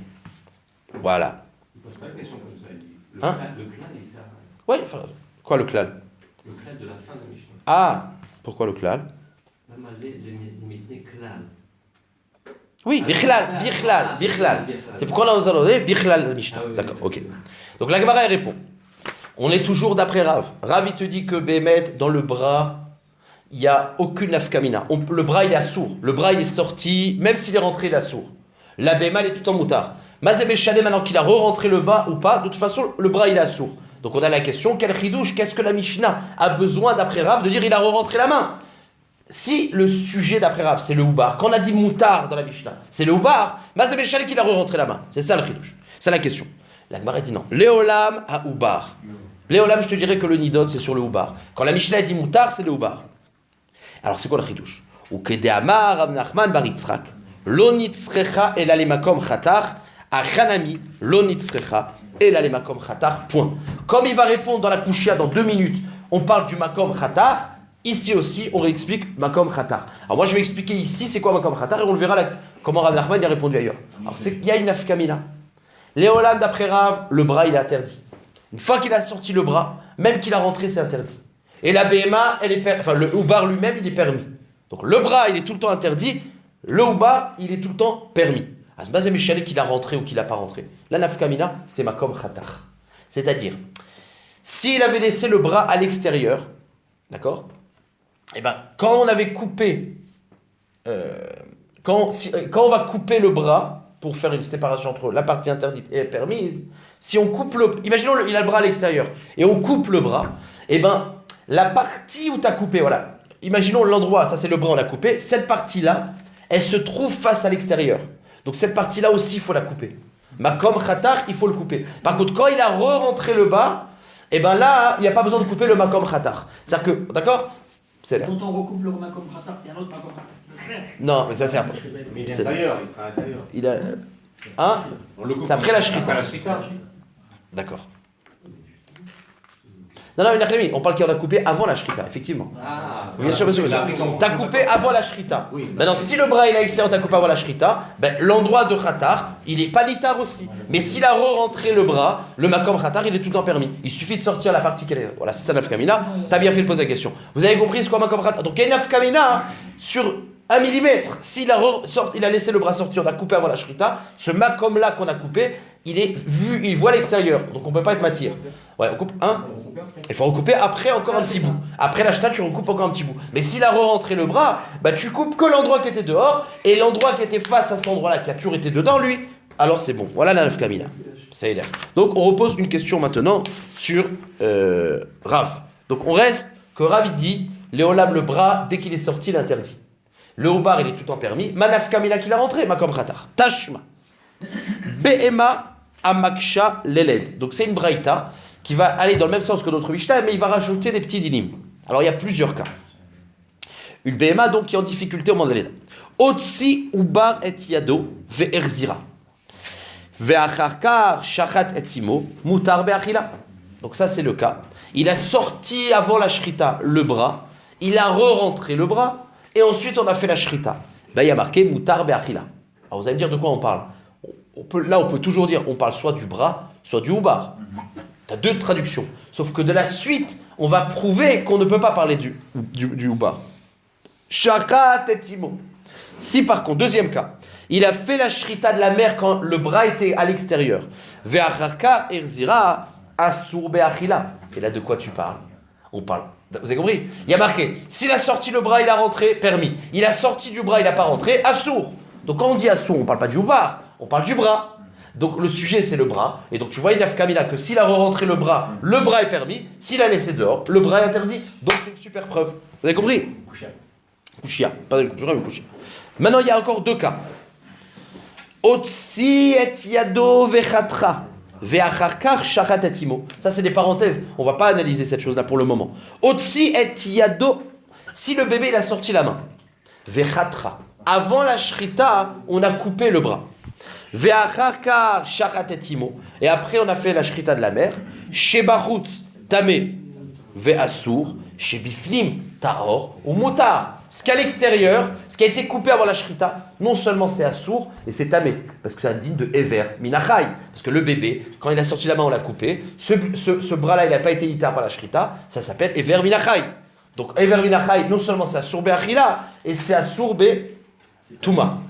Voilà. Il ne pose pas une question comme ça. Le Hein klal, il sert à rien. Oui, enfin, quoi le klal? Le klal de la fin de la Mishnah. Ah, pourquoi le klal? Même les mitnei klal. Oui, bichlal. C'est pourquoi on nous a donné bichlal la Mishnah. D'accord, ok. Donc la Gemara elle répond. On est toujours d'après Rav. Rav il te dit que Bémet, dans le bras, il n'y a aucune nafkamina. Le bras il est assourd. Le bras il est sorti, même s'il est rentré il est assourd. La Béma elle est tout en moutard. Mazé Chalet maintenant qu'il a re-rentré le bas ou pas, de toute façon le bras il est assourd. Donc on a la question, quel chidouche, qu'est-ce que la Mishnah a besoin d'après Rav de dire il a re-rentré la main? Si le sujet d'après Rav, c'est le Oubar, quand on a dit moutard dans la Mishnah, c'est le Oubar, Mazé Chalet qu'il a re-rentré la main. C'est ça le chidouche. C'est la question. La Gemara dit non. Léolam à Oubar. Léolam, je te dirais que le Nidot, c'est sur le Oubar. Quand la Mishnah dit moutard, c'est le Oubar. Alors c'est quoi le chidouche? Ou Kedeamar Rav Nachman bar Yitzchak, lo nitzrecha el alemakom chatar, a Chanami, lo nitzrecha el alemakom chatar, point. Comme il va répondre dans la Kushia dans 2 minutes, on parle du makom chatar, ici aussi on réexplique makom chatar. Alors moi je vais expliquer ici c'est quoi makom chatar et on le verra comment Rav Nachman y a répondu ailleurs. Alors c'est qu'il y a une afkamina. Léolam d'après Rav, le bras il est interdit. Une fois qu'il a sorti le bras, même qu'il a rentré, c'est interdit. Et la BMA, le Oubar lui-même, il est permis. Donc le bras, il est tout le temps interdit. Le Oubar, il est tout le temps permis. Asbazé Michel, qu'il a rentré ou qu'il n'a pas rentré. La nafkamina, c'est makom khatar. C'est-à-dire, s'il avait laissé le bras à l'extérieur, d'accord? Eh bien, quand on avait coupé, quand on va couper le bras, pour faire une séparation entre la partie interdite et permise, si on coupe imaginons il a le bras à l'extérieur, et on coupe le bras, eh ben, la partie où tu as coupé, voilà, imaginons l'endroit, ça c'est le bras, on l'a coupé, cette partie-là, elle se trouve face à l'extérieur. Donc cette partie-là aussi, il faut la couper. Makom khatar, il faut le couper. Par contre, quand il a re-rentré le bas, eh ben là, il n'y a pas besoin de couper le makom khatar. C'est-à-dire que, d'accord? C'est là. Quand on recoupe le makom khatar, il y a un autre makom khatar. Non, mais ça sert pas. Mais il est intérieur, il sera intérieur. Il a... Hein? C'est après la shrita. Après la shrita. D'accord. Non, on parle qu'on a coupé avant la shrita, effectivement. Ah, bien sûr. T'as coupé avant la shrita. Oui, maintenant, si le bras il est extérieur, t'as coupé avant la shrita, ben, l'endroit de khatar, il est pas litar aussi. Mais s'il a re-rentré le bras, le makom khatar, il est tout le temps permis. Il suffit de sortir la partie qu'elle est. Voilà, c'est ça l'afkamina. T'as bien fait de poser la question. Vous avez compris ce qu'est makom khatar? Donc il y a une afkamina sur 1 millimètre. S'il il a laissé le bras sortir, on a coupé avant la shrita, ce makom là qu'on a coupé, il voit l'extérieur. Donc on peut pas être matière. Ouais, on coupe un. Il faut recouper après encore un petit bout. Après la shrita, tu recoupes encore un petit bout. Mais s'il a re-rentré le bras, bah tu coupes que l'endroit qui était dehors et l'endroit qui était face à cet endroit-là qui a toujours été dedans lui. Alors c'est bon. Voilà la nafkamina. Ça est. Donc on repose une question maintenant sur Rav. Donc on reste que Rav il dit Léolam le bras dès qu'il est sorti l'interdit. Le Oubar il est tout le temps permis. Manafkamina qu'il a rentré, makom khatar. Tashma. Be'ema amaksha leled. Donc c'est une braïta qui va aller dans le même sens que notre Mishnah, mais il va rajouter des petits dinim. Alors il y a plusieurs cas. Une Be'ema donc qui est en difficulté au moment de l'Eda. Otsi Oubar et Yado ve'erzira. Ve'acharkar shachat et imo mutar be'achila. Donc ça c'est le cas. Il a sorti avant la shrita le bras, il a re-rentré le bras, et ensuite on a fait la shrita. Ben, il y a marqué mutar be'achila. Alors vous allez me dire de quoi on parle. On peut toujours dire, on parle soit du bras, soit du oubar. Tu as 2 traductions. Sauf que de la suite, on va prouver qu'on ne peut pas parler du oubar. Shakat et imo. Si par contre, deuxième cas, il a fait la shrita de la mer quand le bras était à l'extérieur. Ve'acharka erzira asur be'achila. Et là, de quoi tu parles? On parle. Vous avez compris? Il y a marqué, s'il a sorti le bras, il a rentré, permis. Il a sorti du bras, il n'a pas rentré, assour. Donc quand on dit assour, on ne parle pas du oubar, on parle du bras. Donc le sujet c'est le bras, et donc tu vois une nafkamina que s'il a re-rentré le bras est permis, s'il a laissé dehors, le bras est interdit. Donc c'est une super preuve. Vous avez compris? Kushia, pas de kushia. Maintenant il y a encore deux cas. Otsi et yado vechatra. Ça, c'est des parenthèses. On ne va pas analyser cette chose-là pour le moment. Otsi et yado. Si le bébé il a sorti la main. Vechatra. Avant la shrita, on a coupé le bras. Et après, on a fait la shrita de la mère. Shebachutz tamé ve'asur. Shebifnim tahor ou mutar. Ce qu'à l'extérieur, ce qui a été coupé avant la shrita, non seulement c'est assour, et c'est tamé, parce que c'est indigne de Ever, Minachai. Parce que le bébé, quand il a sorti la main, on l'a coupé. Ce bras-là, il n'a pas été nitar par la shrita, ça s'appelle Ever Minachai. Donc Ever Minachai, non seulement c'est assour Be'achila, et c'est assour Be'touma,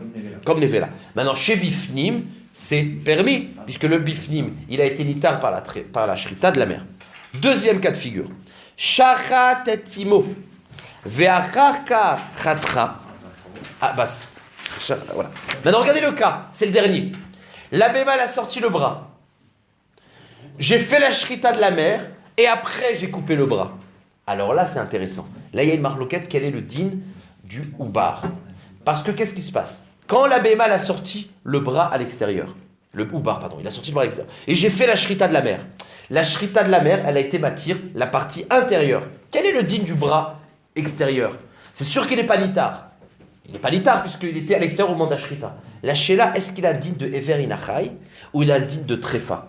comme Nevela. Maintenant, chez Bifnim, c'est permis, puisque le Bifnim, il a été nitar par la shrita de la mère. Deuxième cas de figure. Shachat et Timo. Ve'acharka chatra. Ah, bah, voilà. Maintenant, regardez le cas, c'est le dernier. La béba, elle a sorti le bras. J'ai fait la shrita de la mère, et après, j'ai coupé le bras. Alors là, c'est intéressant. Là, il y a une marloquette, quel est le din du oubar? Parce que qu'est-ce qui se passe? Quand la béba, elle a sorti le bras à l'extérieur, le oubar, pardon, il a sorti le bras à l'extérieur, et j'ai fait la shrita de la mère. La shrita de la mère, elle a été bâtir la partie intérieure. Quel est le din du bras extérieur? C'est sûr qu'il n'est pas nitar. Il n'est pas nitar puisqu'il était à l'extérieur au moment de la shrita. La shéla, est-ce qu'il a le din de Ever Inachai ou il a le din de Trefa?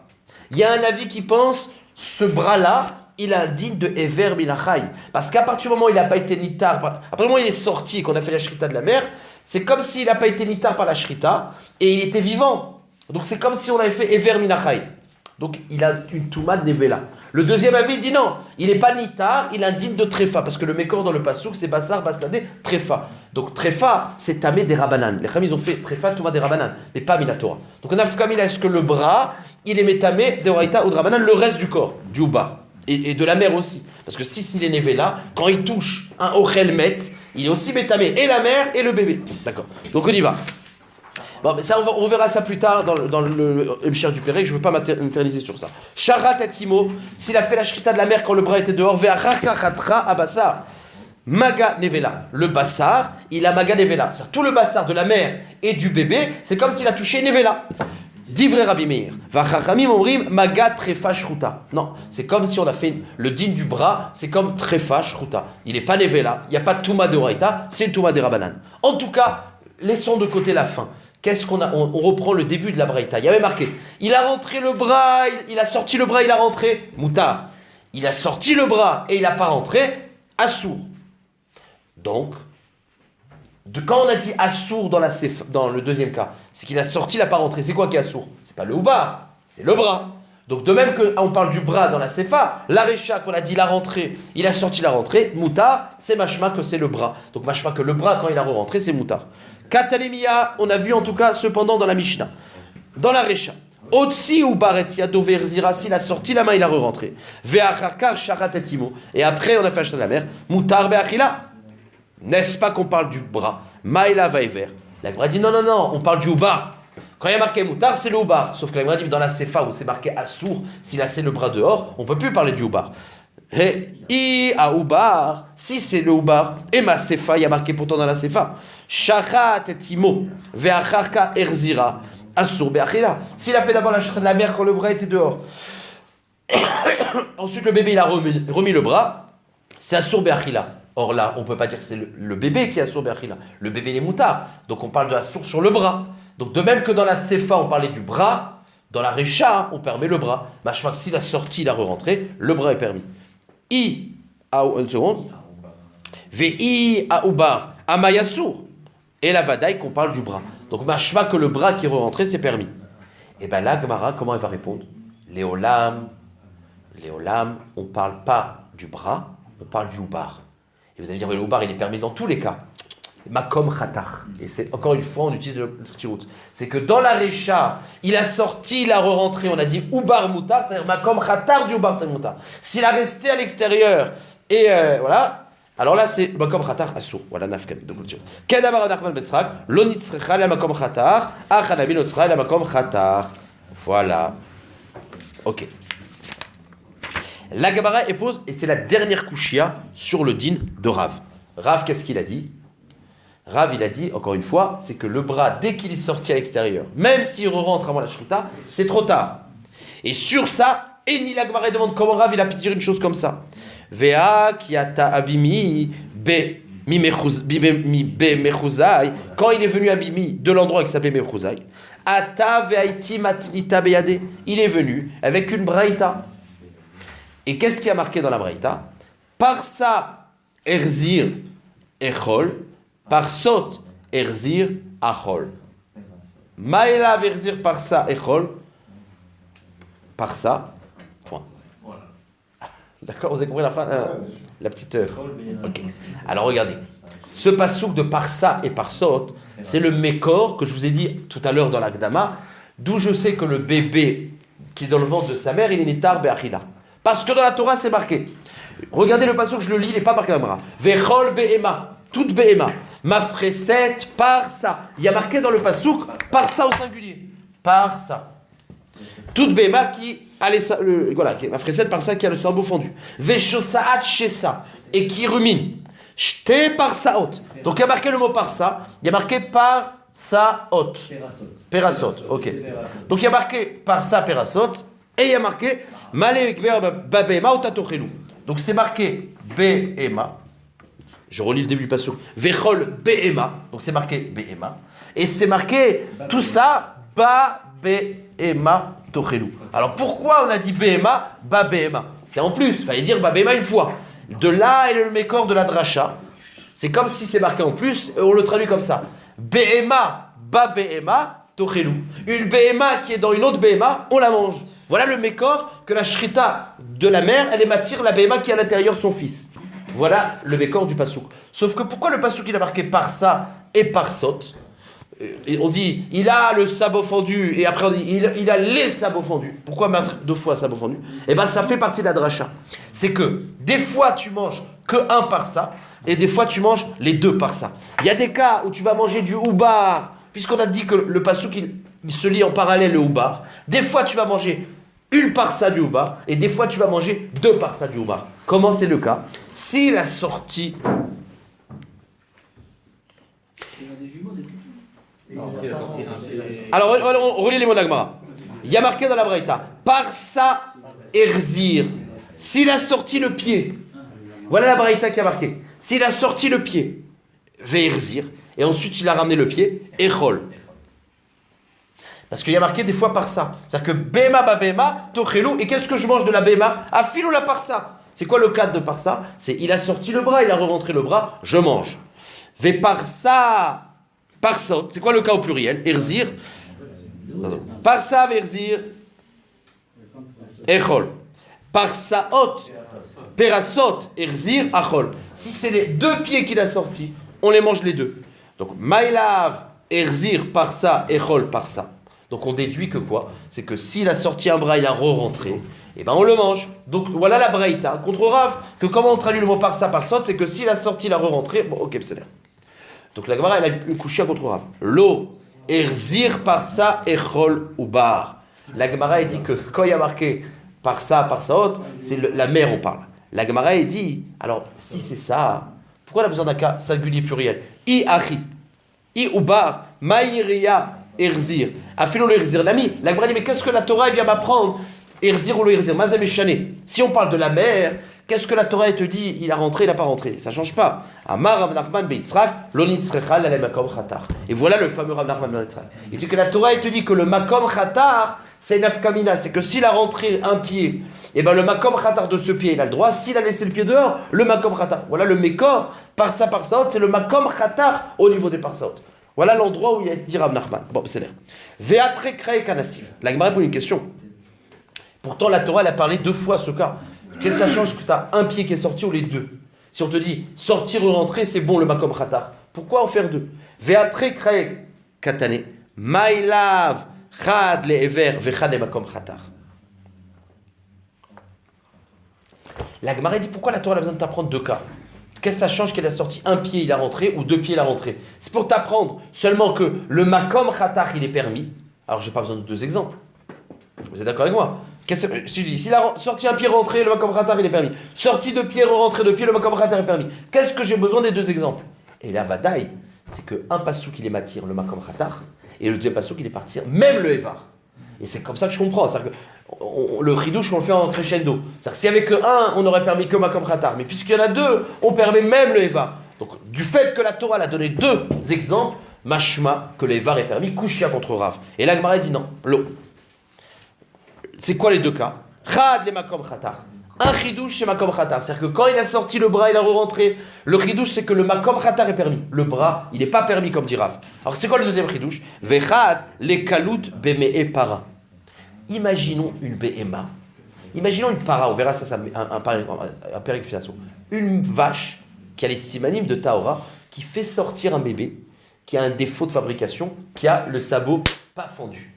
Il y a un avis qui pense, ce bras-là, il a un din de Ever Inachai. Parce qu'à partir du moment où il n'a pas été nitar, à partir du moment où il est sorti et qu'on a fait la shrita de la mère, c'est comme s'il n'a pas été nitar par la shrita et il était vivant. Donc c'est comme si on avait fait Ever Minachai. Donc il a une touma de Nevela. Le deuxième avis dit non, il n'est pas nitar, il a un din de Trefa, parce que le mécor dans le pasouk c'est Bassar, Bassadé, Trefa. Donc Trefa c'est Tamé des Rabanan. Les Kham ils ont fait Trefa, Touma des Rabanan, mais pas Minatora. Donc on a Fkamila, est-ce que le bras, il est Métamé des Oraïta ou de Rabanan, le reste du corps, du Ouba, et de la mère aussi. Parce que si s'il est Nevela, quand il touche un Ochel Met, il est aussi Métamé, et la mère et le bébé. D'accord, donc on y va. Bon, mais ça, on verra ça plus tard dans le Mchir du Pérec, je ne veux pas m'interniser sur ça. Sharat Atimo, s'il a fait la shrita de la mère quand le bras était dehors, Ve'achaka chatra abassar. Maga Nevela. Le bassar, il a Maga Nevela. C'est-à-dire, tout le bassar de la mère et du bébé, c'est comme s'il a touché Nevela. Divrei Rabbi Meir. Vachachamim omrim Maga Trefa Shruta. Non, c'est comme si on a fait le din du bras, c'est comme Trefa Shruta. Il n'est pas Nevela, il n'y a pas de Touma de Oraïta, c'est une Touma de Rabanan. En tout cas, laissons de côté la fin. Qu'est-ce qu'on a? On reprend le début de la braïta. Il y avait marqué, il a rentré le bras, il a sorti le bras, il a rentré, moutard. Il a sorti le bras et il n'a pas rentré, assour. Donc, quand on a dit assour dans le deuxième cas, c'est qu'il a sorti, il n'a pas rentré. C'est quoi qui est assour? C'est pas le oubar, c'est le bras. Donc de même qu'on parle du bras dans la sefa, l'arécha qu'on a dit la rentrée, il a sorti la rentrée, moutard, c'est machma que c'est le bras. Donc machma que le bras quand il a rentré, c'est moutard. Katalemia, on a vu en tout cas cependant dans la Mishnah, dans la Recha. Otsi ou Baretia doverzira, s'il a sorti la main, il a re-rentré. Ve'acharkar sharatetimo. Et après, on a fait acheter la mer. Moutar be'achila. N'est-ce pas qu'on parle du bras? Maïla vaïver. La Gemara dit non, on parle du oubar. Quand il y a marqué moutar, c'est le oubar. Sauf que la Gemara dit dans la sefa où c'est marqué assour, s'il a laissé le bras dehors, on ne peut plus parler du oubar. Et à oubar, si c'est le oubar, et ma sefa, il y a marqué pourtant dans la sefa. Shachat et timo, ve'acharka erzira, assour be'achila. S'il a fait d'abord la shrita de la mère quand le bras était dehors, ensuite le bébé il a remis le bras, c'est assour be'achila. Or là, on ne peut pas dire que c'est le bébé qui est assour be'achila. Le bébé il est moutard. Donc on parle de assour sur le bras. Donc de même que dans la sefa on parlait du bras, dans la recha on permet le bras. Bah je crois que s'il a sorti, il a re-rentré, le bras est permis. Une seconde. Ve'i aoubar amayasour. Et la vadaï qu'on parle du bras. Donc machma que le bras qui est re-rentré, c'est permis. Et bien là, Gemara, comment elle va répondre? Léolam, on ne parle pas du bras, on parle du oubar. Et vous allez dire, mais le oubar, il est permis dans tous les cas. Makom khatar. Et c'est encore une fois, on utilise le tirout. C'est que dans la recha, il a sorti, il a re-rentré, on a dit oubar moutar, c'est-à-dire makom khatar du oubar, c'est moutar. S'il a resté à l'extérieur, et voilà, alors là c'est makom khatar assour. Voilà, nafkam. Donc, Kedamar Nachman Betzrak, l'onitzrecha la makom khatar, achanami notzrecha la makom khatar. Voilà. Ok. La Gemara pose, et c'est la dernière kushia sur le din de Rav. Rav, qu'est-ce qu'il a dit? Rav, il a dit, encore une fois, c'est que le bras, dès qu'il est sorti à l'extérieur, même s'il rentre avant la shrita, c'est trop tard. Et sur ça, Eni la Gemara demande comment Rav, il a pu dire une chose comme ça. Vea ki ata abimi be mi mechuzai, quand il est venu abimi de l'endroit qui s'appelait mechuzai, ata ve'aiti matnita beyade, il est venu avec une braïta. Et qu'est-ce qui a marqué dans la braïta? Par ça, erzir echol, par sot, erzir achol. Maïla verzir par ça, echol, par ça, point. D'accord, vous avez compris la phrase, la petite. Ok. Alors regardez, ce passouk de par ça et par sot, c'est le mékor que je vous ai dit tout à l'heure dans l'Agdama, d'où je sais que le bébé qui est dans le ventre de sa mère, il est nitar be'achila. Parce que dans la Torah, c'est marqué. Regardez le passouk, je le lis, il n'est pas marqué dans la Torah. Vechol be'ema, toute be'ema. Mafreset, par ça. Il y a marqué dans le passouk, par ça au singulier. Par ça. Toute be'ema qui a voilà, mafreset, par ça qui a le cerveau fendu. Veshosaat shesa, et qui rumine. Shte par saot. Donc il y a marqué le mot par ça, il y a marqué par saot. Perasot, ok. Donc il y a marqué par ça, perasot, et il y a marqué Malek babema ou tatochelu. Donc c'est marqué Be'ema. Je relis le début du passouk. Vechol Be'ema. Donc c'est marqué Be'ema. Et c'est marqué tout ça Ba Be'ema tochelu. Alors pourquoi on a dit Be'ema, Ba Be'ema? C'est en plus, il fallait dire Ba Be'ema une fois. De là, il est le mécor de la dracha. C'est comme si c'est marqué en plus, et on le traduit comme ça. Be'ema, Ba Be'ema tochelu. Une Be'ema qui est dans une autre Be'ema, on la mange. Voilà le mécor que la shrita de la mère, elle ématire la béhéma qui est à l'intérieur son fils. Voilà le mécor du pasouk. Sauf que pourquoi le pasouk il a marqué par ça et par sot? Et on dit il a le sabot fendu et après on dit il a les sabots fendus. Pourquoi mettre deux fois sabot fendu? Eh bien ça fait partie de la dracha. C'est que des fois tu manges que un par ça et des fois tu manges les deux par ça. Il y a des cas où tu vas manger du houbar, puisqu'on a dit que le pasouk il se lit en parallèle le houbar. Des fois tu vas manger une parsa du houbar, et des fois tu vas manger deux parsas du houbar. Comment c'est le cas? Si la sortie... Alors, on relit les mots d'Agmara. Il y a marqué dans la Braïta, parsa erzir. S'il a sorti le pied, voilà la Braïta qui a marqué. S'il a sorti le pied, ve'erzir, et ensuite il a ramené le pied, echol. Parce qu'il y a marqué des fois par ça. C'est-à-dire que Bema babema, tochelu. Et qu'est-ce que je mange de la Bema? Afilou la par ça. C'est quoi le cadre de par ça? C'est il a sorti le bras, il a re-rentré le bras, je mange. Ve par ça, par sot. C'est quoi le cas au pluriel? Erzir. Par ça, verzir. Echol. Par ça, ot. Perasot, erzir, achol. Si c'est les deux pieds qu'il a sortis, on les mange les deux. Donc, maïlav, erzir, par ça, echol, par ça. Donc on déduit que quoi? C'est que s'il a sorti un bras, il a re-rentré, et ben on le mange. Donc voilà la braïta contre Rav, que comment on traduit le mot par ça, par sot, c'est que s'il a sorti, il a re-rentré, bon ok, c'est là. Donc la Gemara, elle a une couchia contre Rav. Lo, erzir par ça, echol ou bar. La Gemara, elle dit que quand il y a marqué par ça, sot, c'est la mère, on parle. La Gemara, elle dit, alors si c'est ça, pourquoi on a besoin d'un cas singulier pluriel? I achi, i ou bar, maïria, erzir. Afilou le erzir l'ami. La Gemara dit, mais qu'est-ce que la Torah vient m'apprendre? Erzir ou le erzir. Mazem eshane. Si on parle de la mère, qu'est-ce que la Torah te dit? Il a rentré, il n'a pas rentré. Ça ne change pas. Amar Rav Nachman beitzrak, lo nitzrecha la makom chatar. Et voilà le fameux Rav Nachman beitzrak. Il dit que la Torah te dit que le makom chatar, c'est nafkamina. C'est que s'il a rentré un pied, et ben le makom chatar de ce pied, il a le droit. S'il a laissé le pied dehors, le makom chatar. Voilà le mékor, par ça, c'est le makom chatar au niveau des parsaot. Voilà l'endroit où il y a dit Rav Nachman. Bon, c'est l'air. Ve'atre krei kanassiv. La Gemara pose une question. Pourtant, la Torah, elle a parlé deux fois ce cas. Qu'est-ce que ça change que tu as un pied qui est sorti ou les deux? Si on te dit sortir ou rentrer, c'est bon le makom khatar. Pourquoi en faire deux? Ve'atre krei katane. Maïlav chad le'ever ve'chad le makom khatar. La Gemara dit pourquoi la Torah a besoin de t'apprendre deux cas? Qu'est-ce que ça change qu'elle a sorti un pied, il a rentré, ou deux pieds, il a rentré? C'est pour t'apprendre seulement que le makom khatar, il est permis. Alors, j'ai pas besoin de deux exemples. Vous êtes d'accord avec moi? S'il a sorti un pied rentré, le makom khatar il est permis. Sorti de pied, rentré de pied, le makom khatar est permis. Qu'est-ce que j'ai besoin des deux exemples? Et là, vadaï, c'est qu'un pasouk il est matir, le makom khatar, et le deuxième pasouk il est partir, même le evar. Et c'est comme ça que je comprends. C'est-à-dire que le chidouche, on le fait en crescendo. C'est-à-dire que s'il n'y avait que un, on n'aurait permis que makom khatar. Mais puisqu'il y en a deux, on permet même le evar. Donc, du fait que la Torah a donné deux exemples, mashma, que le evar est permis, kushia contre Rav. Et la Gemara dit non, l'eau. C'est quoi les deux cas? Chad les makom khatar. Un chidouche, c'est makom khatar. C'est-à-dire que quand il a sorti le bras, il a re-rentré. Le chidouche, c'est que le makom khatar est permis. Le bras, il n'est pas permis, comme dit Rav. Alors, c'est quoi le deuxième chidouche? Vechad les kalout beme'e para. Imaginons une behema. Imaginons une para, on verra ça, un pérification. Une vache qui a les simanim de Tahora, qui fait sortir un bébé, qui a un défaut de fabrication, qui a le sabot pas fendu.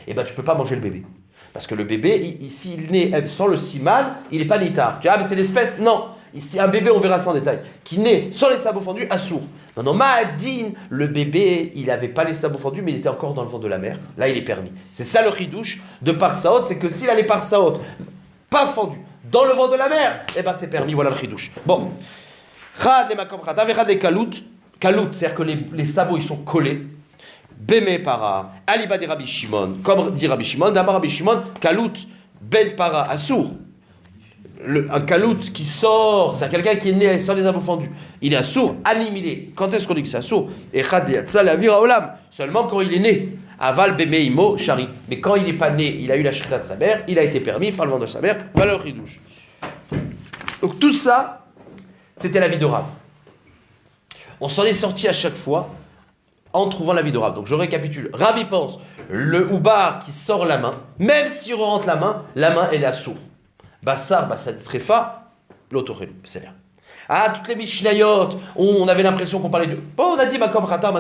Et ben, tu peux pas manger le bébé. Parce que le bébé, s'il naît sans le siman, il n'est pas nitar. Tu dis, ah, mais c'est l'espèce. Non. Ici, un bébé, on verra ça en détail, qui naît sans les sabots fendus, assourd. Maintenant, Ma'adin, le bébé, il n'avait pas les sabots fendus, mais il était encore dans le ventre de la mère. Là, il est permis. C'est ça le chidouche de parsaot, c'est que s'il a les parsaot pas fendus dans le ventre de la mère, eh ben c'est permis. Voilà le chidouche. Bon. Chad les makom chad, avechad les kalout. Kalout, c'est-à-dire que les sabots, ils sont collés. Beme para, aliba de Rabbi Shimon, comme dit Rabbi Shimon, d'abord Rabbi Shimon, kalout, ben para, assour. Un kalout qui sort, c'est quelqu'un qui est né sans les sabots fendus. Il est assour, animilé. Quand est-ce qu'on dit que c'est assour? Et chad yatsa la vira olam. Seulement quand il est né. Aval beme imo shari. Mais quand il n'est pas né, il a eu la shrita de sa mère, il a été permis par le ventre de sa mère. Voilà le chidouche. Donc tout ça, c'était la vie de Rav. On s'en est sorti à chaque fois en trouvant la vie de Rav. Donc je récapitule. Rav il pense, le oubar qui sort la main, même s'il rentre la main elle est assour. Bassar, bassad trefa, l'autorelu, c'est là. Ah, toutes les mishnayot, on avait l'impression qu'on parlait de... Bon, on a dit makom khatar.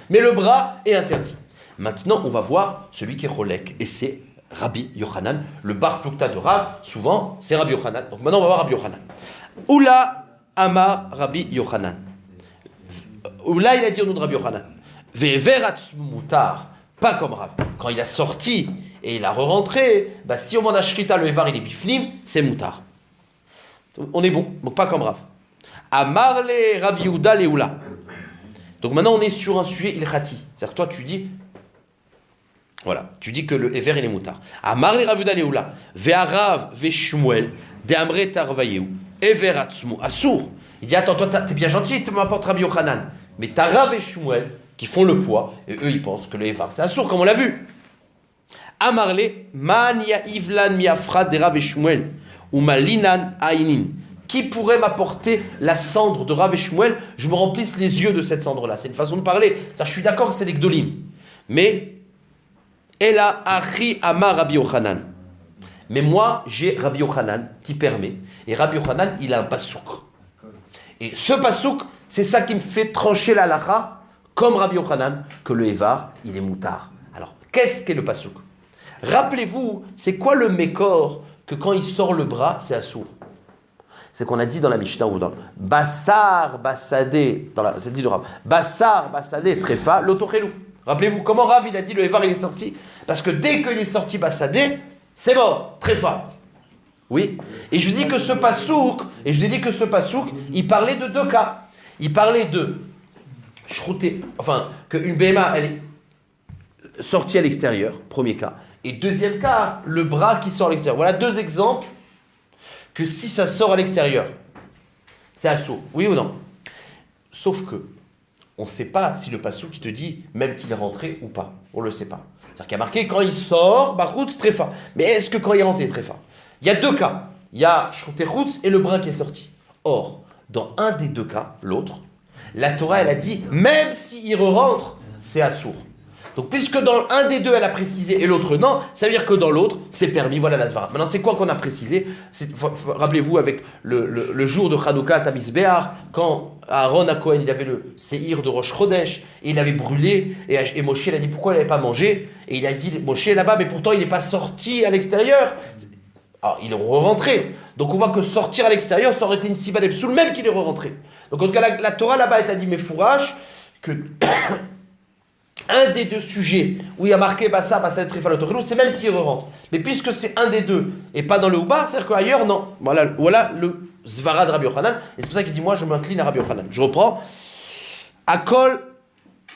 Mais le bras est interdit. Maintenant, on va voir celui qui est rolek. Et c'est Rabbi Yochanan, le bar plukta de Rav. Souvent, c'est Rabbi Yochanan. Donc maintenant, on va voir Rabbi Yochanan. Oula ama Rabbi Yochanan. Oula, il a dit au nom de Rabbi Yochanan. Ve'verat mutar. Pas comme Rav. Quand il a sorti et il a re-rentré, bah, si au moment d'Ashrita, le Evar il est biflim, c'est mutar. On est bon, donc pas comme Rav. Amarle Rav Yehuda Leoula. Donc maintenant on est sur un sujet ilchati. C'est-à-dire que toi tu dis, voilà, tu dis que le Ever il est mutar. Amarle Rav Yehuda Leoula. Ve'arav ve'shmuel de'amre tarvayeu. Ever atzmu assour. Il dit attends, toi t'es bien gentil, tu m'apportes Rabbi Yochanan. Mais t'as Rav et Shmuel qui font le poids, et eux ils pensent que le Evar c'est assour, comme on l'a vu. Amarle man ya'ivlan miafra de Rav et Shmuel. Ou malinan ainin. Qui pourrait m'apporter la cendre de Rav et Shmuel? Je me remplisse les yeux de cette cendre-là. C'est une façon de parler. Ça, je suis d'accord que c'est des gdolim. Mais, Ela achi amar Rabbi Yochanan. Mais moi, j'ai Rabbi Yochanan qui permet. Et Rabbi Yochanan, il a un pasouk. Et ce pasouk, c'est ça qui me fait trancher la lacha, comme Rabbi Yochanan, que le Evar, il est moutard. Alors, qu'est-ce qu'est le pasouk? Rappelez-vous, c'est quoi le mékor que quand il sort le bras, c'est assour? C'est qu'on a dit dans la Mishnah ou dans le Bassar, Bassadé, c'est dit de Rav. Bassar, Bassadé, Trefa, l'autorélou. Rappelez-vous, comment Rav il a dit le Evar il est sorti? Parce que dès qu'il est sorti Bassadé, c'est mort, Trefa. Oui. Et je vous dis que ce pasouk, il parlait de deux cas. Il parlait de shrouté, enfin, qu'une BMA, elle est sortie à l'extérieur, premier cas. Et deuxième cas, le bras qui sort à l'extérieur. Voilà deux exemples que si ça sort à l'extérieur, c'est assourd. Oui ou non? Sauf que, on ne sait pas si le pasouk qui te dit même qu'il est rentré ou pas. On ne le sait pas. C'est-à-dire qu'il y a marqué quand il sort, Bachoutz Trefa. Mais est-ce que quand il est rentré, Trefa? Il y a deux cas. Il y a Shroutechutz et le bras qui est sorti. Or, dans un des deux cas, l'autre, la Torah, elle a dit même s'il re-rentre, c'est assourd. Donc, puisque dans un des deux, elle a précisé et l'autre non, ça veut dire que dans l'autre, c'est permis. Voilà la svara. Maintenant, c'est quoi qu'on a précisé? Rappelez-vous, avec le jour de Hanouka, Tamis Béar, quand Aaron à Cohen, il avait le séhir de Rosh Chodesh, et il avait brûlé, et Moshe, il a dit pourquoi il n'avait pas mangé? Et il a dit, Moshe là-bas, mais pourtant, il n'est pas sorti à l'extérieur. Alors, il est re-rentré. Donc, on voit que sortir à l'extérieur, ça aurait été une siba d'Epsoul, même qu'il est re-rentré. Donc, en tout cas, la Torah là-bas, elle t'a dit, mais fourrage, que un des deux sujets où il y a marqué Bassar, Bassar, Trefa, l'autorélou, c'est même s'il re-rentre. Mais puisque c'est un des deux et pas dans le Oubar, c'est-à-dire qu'ailleurs, non. Voilà le Zvara de Rabbi Yochanan. Et c'est pour ça qu'il dit moi, je m'incline à Rabbi Yochanan. Je reprends. Akol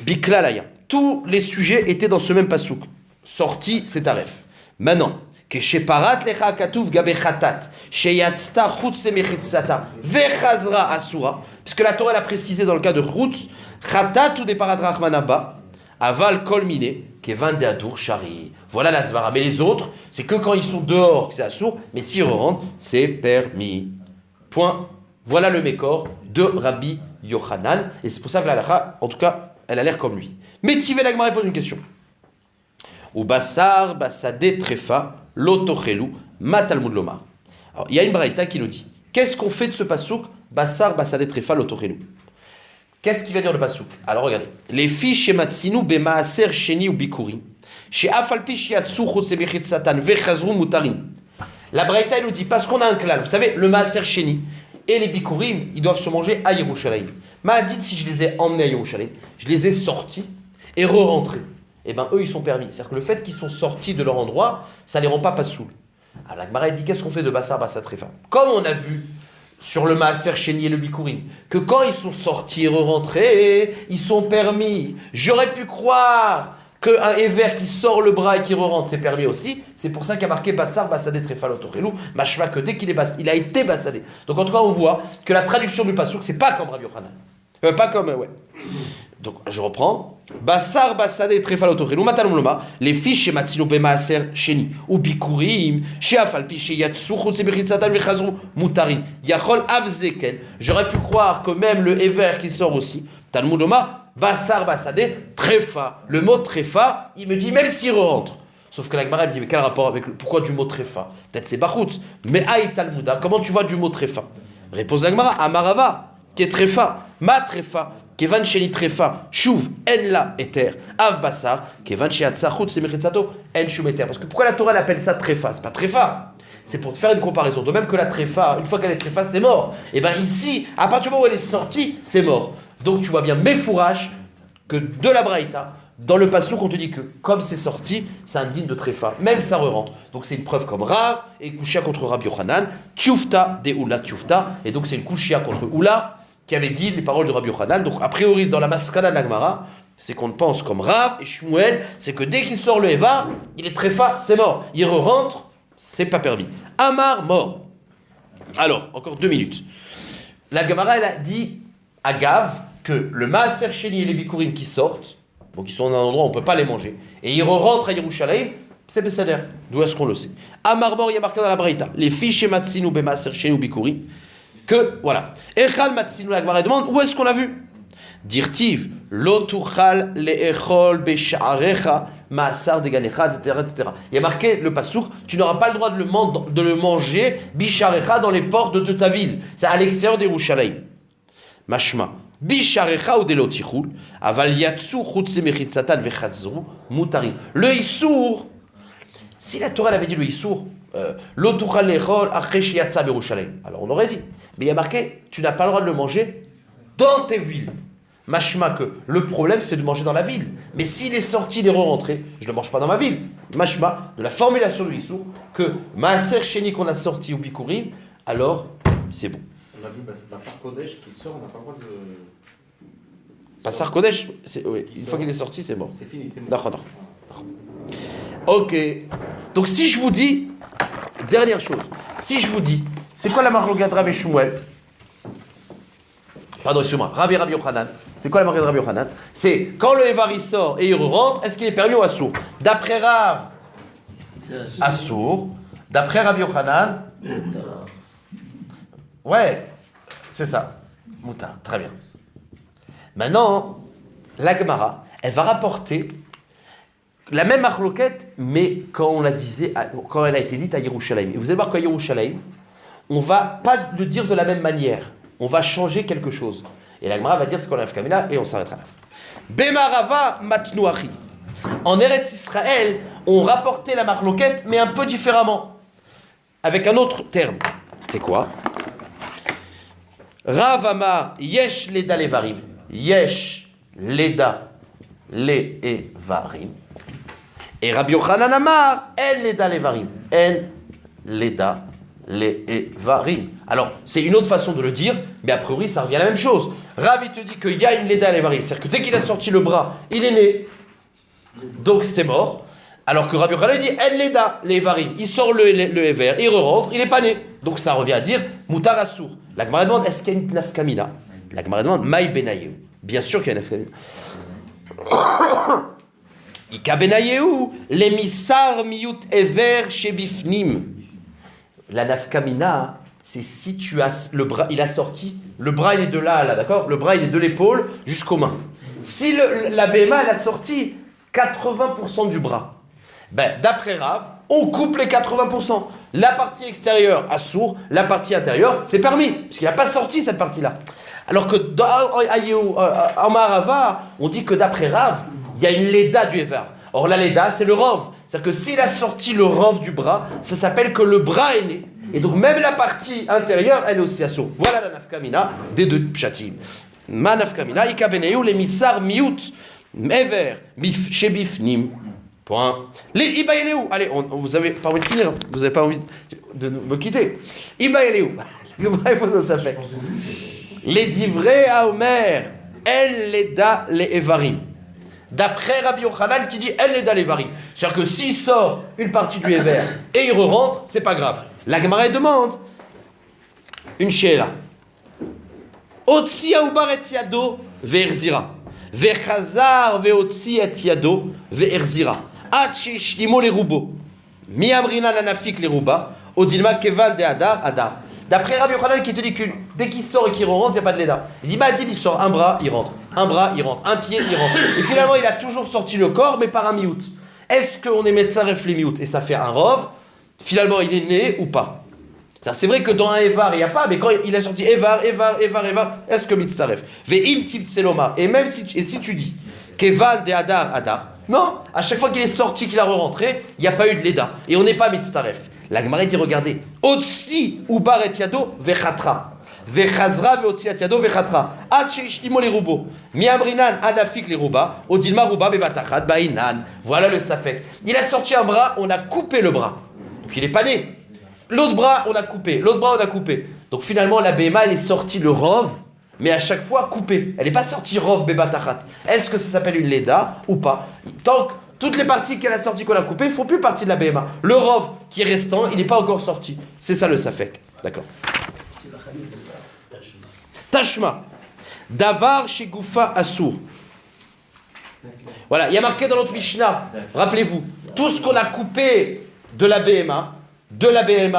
Biklalaya. Tous les sujets étaient dans ce même pasouk. Sorti, c'est Taref. Maintenant, que sheparat lecha katuv gabe chatat, sheyatzta chutz mechitzata, vechazra asura, puisque la Torah l'a précisé dans le cas de chutz, chatat ou des paradrachmanaba, aval kol mine, kevan de adur shari. Voilà la svara. Mais les autres, c'est que quand ils sont dehors que c'est assour, mais s'ils rentrent, c'est permis. Point. Voilà le mécor de Rabbi Yochanan, et c'est pour ça que la halakha, en tout cas, elle a l'air comme lui. Mais Tivé Lagma répond une question. Ou Bassar, Bassadé, Trefa, Lotochelou, Matalmud Lomar. Alors, il y a une braïta qui nous dit qu'est-ce qu'on fait de ce pasouk Bassar, Bassadé, Trefa, Lotochelou. Qu'est-ce qu'il va dire le pasouk? Alors regardez. Les filles chez Matsinu, Bemaaser, Sheni ou Bikuri. Chez Afalpi, Shiatsu, Chotsebechit Satan, Vechazrou, Mutarin. La braïta nous dit parce qu'on a un klal. Vous savez, le Maaser Sheni et les Bikurim, ils doivent se manger à Yerushalayim. M'a dit si je les ai emmenés à Yerushalayim, je les ai sortis et re-rentrés. Eh bien, eux, ils sont permis. C'est-à-dire que le fait qu'ils sont sortis de leur endroit, ça ne les rend pas soul. Alors, la Gemara dit qu'est-ce qu'on fait de Bassar, Bassar, Trefa? Comme on a vu sur le Maaser Sheni et le Bikurim, que quand ils sont sortis et re-rentrés, ils sont permis. J'aurais pu croire qu'un Héver qui sort le bras et qui re-rentre, c'est permis aussi. C'est pour ça qu'il y a marqué Bassar, Bassadé, Trefa, Lotorelou. Machma que dès qu'il est il a été Bassadé. Donc, en tout cas, on voit que la traduction du Passouk, c'est pas comme Rabbi Yochanan. Pas comme, ouais. Donc, je reprends. Bassar, Bassadé, Trefa, Lotorelou, Matalom Loma, les fiches chez Matsilo, Bemaaser, Sheni, ou Bikurim, chez Afalpi, chez Yatsu, Chotsebechit Satan, Vechazrou, Mutari, Yachol, Avzeken. J'aurais pu croire que même le Héver qui sort aussi, Talmud Loma, Bassar, Bassadé, Trefa. Le mot Trefa, il me dit même s'il rentre. Sauf que la Gemara me dit mais quel rapport avec pourquoi du mot Trefa? Peut-être c'est Bachutz. Mais Aït Talmuda, comment tu vois du mot Trefa? Réponse la Gemara, Amarava, qui est Trefa, Ma Trefa, Kevan Sheni Trefa, Shuv, En La Eter, Av Bassar, Kevan Sheatsa Chutz Semechetzato, En Shum Eter. Parce que pourquoi la Torah l'appelle ça Trefa? C'est pas Trefa. C'est pour faire une comparaison. De même que la Trefa, une fois qu'elle est Trefa, c'est mort. Et bien ici, à partir du moment où elle est sortie, c'est mort. Donc tu vois bien Mefourash que de la Braïta, dans le Passouk, on te dit que comme c'est sorti, c'est indigne de Trefa, même ça re-rentre. Donc c'est une preuve comme Rav et Kouchia contre Rabbi Yochanan, Tioufta de Oula Tioufta, et donc c'est une Kouchia contre Oula qui avait dit les paroles de Rabbi Yochanan. Donc a priori, dans la Maskana de la Gemara, c'est qu'on pense comme Rav et Shmuel, c'est que dès qu'il sort le Evar, il est Trefa, c'est mort. Il re-rentre, c'est pas permis. Amar, mort. Alors, encore 2 minutes. La Gemara, elle a dit à Gav que le Maaser Sheni et les Bikurim qui sortent, donc ils sont dans un endroit où on ne peut pas les manger, et ils rentrent à Yerushalayim, c'est Besséder. D'où est-ce qu'on le sait? Amar mort, il y a marqué dans la Braïta, les filles chez Matsinu, Maaser Sheni ou Bikurim, que, voilà. Echal Matsinu, la Gemara demande, où est-ce qu'on l'a vu? Dirtiv, lo tuchal le'echol be'sha'arecha ma'asar deganecha, etc. Il y a marqué le pasouk, tu n'auras pas le droit de le manger bisharecha dans les portes de ta ville. C'est à l'extérieur des Yerushalayim. Mashma, bisharecha ou delotichul, aval yatsu chutz mechitzatan vechatzru mutarim. Le issour, si la Torah avait dit le issour, lo tuchal le'echol achesh yatsa be'Yerushalayim, alors on aurait dit. Mais il y a marqué, tu n'as pas le droit de le manger dans tes villes. Mashma que le problème c'est de manger dans la ville. Mais s'il est sorti, il est re-rentré, je ne le mange pas dans ma ville. Mashma de la formulation de l'Issou que Maaser Sheni qu'on a sorti au Bikurim, alors c'est bon. On a vu Bassar Kodesh qui sort, on n'a pas le droit de. Bassar Kodesh, oui, une fois qu'il est sorti, c'est mort. C'est fini, c'est mort. D'accord. Ok. Donc si je vous dis, dernière chose, si je vous dis, c'est quoi la marloga de Rabbi Shmuel? Pardon, excuse-moi, Rabbi Yochanan. C'est quoi la marque de Rabbi Yochanan? C'est quand le Evar il sort et il rentre, est-ce qu'il est permis ou assour? D'après Rav, assour. D'après Rabbi Yochanan, ouais, c'est ça. Moutar, très bien. Maintenant, la Gemara, elle va rapporter la même marloquette, mais quand elle a été dite à Yerushalayim. Et vous allez voir qu'à Yerushalayim, on va pas le dire de la même manière. On va changer quelque chose. Et la Gemara va dire ce qu'on a fait Kamila et on s'arrêtera là. Bemarava matnuachi. En Eretz Israël, on rapportait la marloquette, mais un peu différemment. Avec un autre terme. C'est quoi? Rav Amar yesh leda levarim. Yesh leda le'evarim. Et Rabbi Yochanan Amar, en leda levarim. En leda le'evarim. Alors, c'est une autre façon de le dire, mais a priori, ça revient à la même chose. Rav, il te dit qu'il y a une leda levarim. C'est-à-dire que dès qu'il a sorti le bras, il est né. Donc, c'est mort. Alors que Rabbi Yochanan dit, en leda le'evarim. Il sort le éver, il re-rentre, il n'est pas né. Donc, ça revient à dire, mutar assour. La Gemara demande, est-ce qu'il y a une nafkamina? La Gemara demande, maï benayeu. Bien sûr qu'il y a une nafkamina. Ika benayeu, l'émissar miyut ever shebifnim. La nafkamina, c'est si tu as le bras, il a sorti, le bras il est de là à là, d'accord? Le bras il est de l'épaule jusqu'aux mains. Si la BMA elle a sorti 80% du bras, ben d'après Rav, on coupe les 80%. La partie extérieure assour, la partie intérieure c'est permis, parce qu'il n'a pas sorti cette partie-là. Alors que en Marava, on dit que d'après Rav, il y a une leda du Ever. Or la leda c'est le rov. C'est-à-dire que s'il a sorti le rov du bras, ça s'appelle que le bras est né. Et donc même la partie intérieure, elle est aussi assour. Voilà la nafkamina des deux pshatim. Ma nafkamina, ika benayou, les misar miut, mever, bif, shebifnim. Point. Les ibaïléou. Allez, vous avez pas envie de finir, vous n'avez pas envie de me quitter. Ibaïléou. Ça fait. Les divrei à Omer, el leda le evarim. D'après Rabbi Yochanan qui dit el leda le evarim. C'est-à-dire que s'il sort une partie du éver et il re-rentre, c'est pas grave. La Gemara demande une sheila. Otsi aoubar et yado ve'erzira. Ve'chazar ve'otsi et yado ve'erzira. Atchi shlimo les roubo. Mi amrina nanafik les rouba. Odilma kevan de adar adar. D'après Rabbi Yochanan qui te dit que dès qu'il sort et qu'il rentre, il n'y a pas de leda. Il dit, il sort un bras, il rentre. Un bras, il rentre. Un pied, il rentre. Et finalement, il a toujours sorti le corps, mais par un miout. Est-ce qu'on est médecin reflé miout et ça fait un rov? Finalement, il est né ou pas? C'est vrai que dans un Evar, il n'y a pas, mais quand il a sorti Evar, est-ce que mitzaref? Ve'im tip tseloma. Et même si tu dis Kevan de Adar, Adar, non, à chaque fois qu'il est sorti, qu'il a re-rentré, il n'y a pas eu de leda. Et on n'est pas mitzaref. La Gemara dit, regardez, Otsi ubar et yado vechatra. Vechazra veotsi et yado vechatra. Atche ishlimo les roubo. Miamrinan anafik les rouba. Odilma rouba bebatachat bainan. Voilà le safek. Il a sorti un bras, on a coupé le bras. Donc il n'est pas né. L'autre bras, on a coupé. L'autre bras, on a coupé. Donc finalement, la BMA, elle est sortie le rov, mais à chaque fois coupée. Elle n'est pas sortie rov bebatachat. Est-ce que ça s'appelle une leda ou pas? Tant que toutes les parties qu'elle a sorties qu'on a coupées ne font plus partie de la BMA. Le rov qui est restant, il n'est pas encore sorti. C'est ça le safek. D'accord. Tashma. Davar chez Goufa Assour. Voilà, il y a marqué dans notre Mishnah, rappelez-vous, tout ce qu'on a coupé de la BMA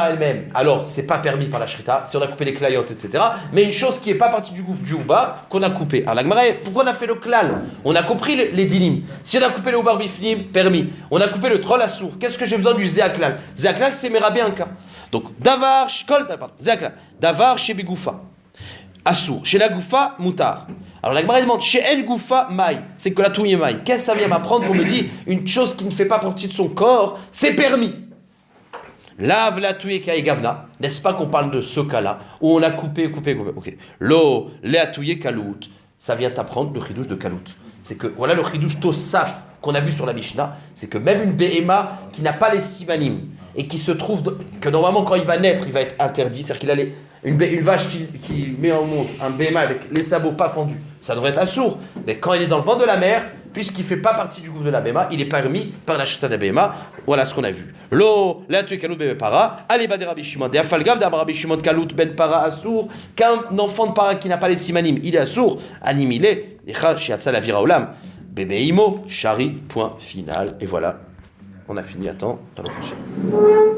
elle-même, alors c'est pas permis par la Shrita, si on a coupé les clayotes, etc. Mais une chose qui n'est pas partie du gouffre du Oubar, qu'on a coupé. Alors la Gemara, pourquoi on a fait le klal? On a compris les dinim. Si on a coupé le Oubar bifnim, permis. On a coupé le troll assour. Qu'est-ce que j'ai besoin du zéaklal? Zéaklal, c'est merabé un cas. Donc, davar, zéaklal. Davar chez Begoufa. Assour. Chez la Goufa, moutar. Alors la Gemara demande, chez El Goufa, maï. C'est que la touille maï. Qu'est-ce que ça vient m'apprendre? On me dit, une chose qui ne fait pas partie de son corps, c'est permis. Lave la touye kaï gavna, n'est-ce pas qu'on parle de ce cas-là, où on a coupé. Ok. Lo, la touye kalout, ça vient t'apprendre le chidouche de kalout. C'est que, voilà le chidouche tosaf qu'on a vu sur la Mishnah, c'est que même une BMA qui n'a pas les simanim, et qui se trouve, que normalement quand il va naître, il va être interdit, c'est-à-dire qu'il a une vache qui met en monde un BMA avec les sabots pas fendus, ça devrait être assourd. Mais quand il est dans le ventre de la mère, puisqu'il ne fait pas partie du groupe de la BMA, il est permis par la chita de la BMA. Voilà ce qu'on a vu. Lo, la tué kalout ben para, allez bas des Rabbi Shimon, des afalgav d'am Rabbi Shimon kalout ben para assour, qu'un enfant de para qui n'a pas les simanim, il est assour, anim il est, echa shiatsa la vira olam, bébé imo, shari, point final. Et voilà, on a fini, attends, dans le prochain.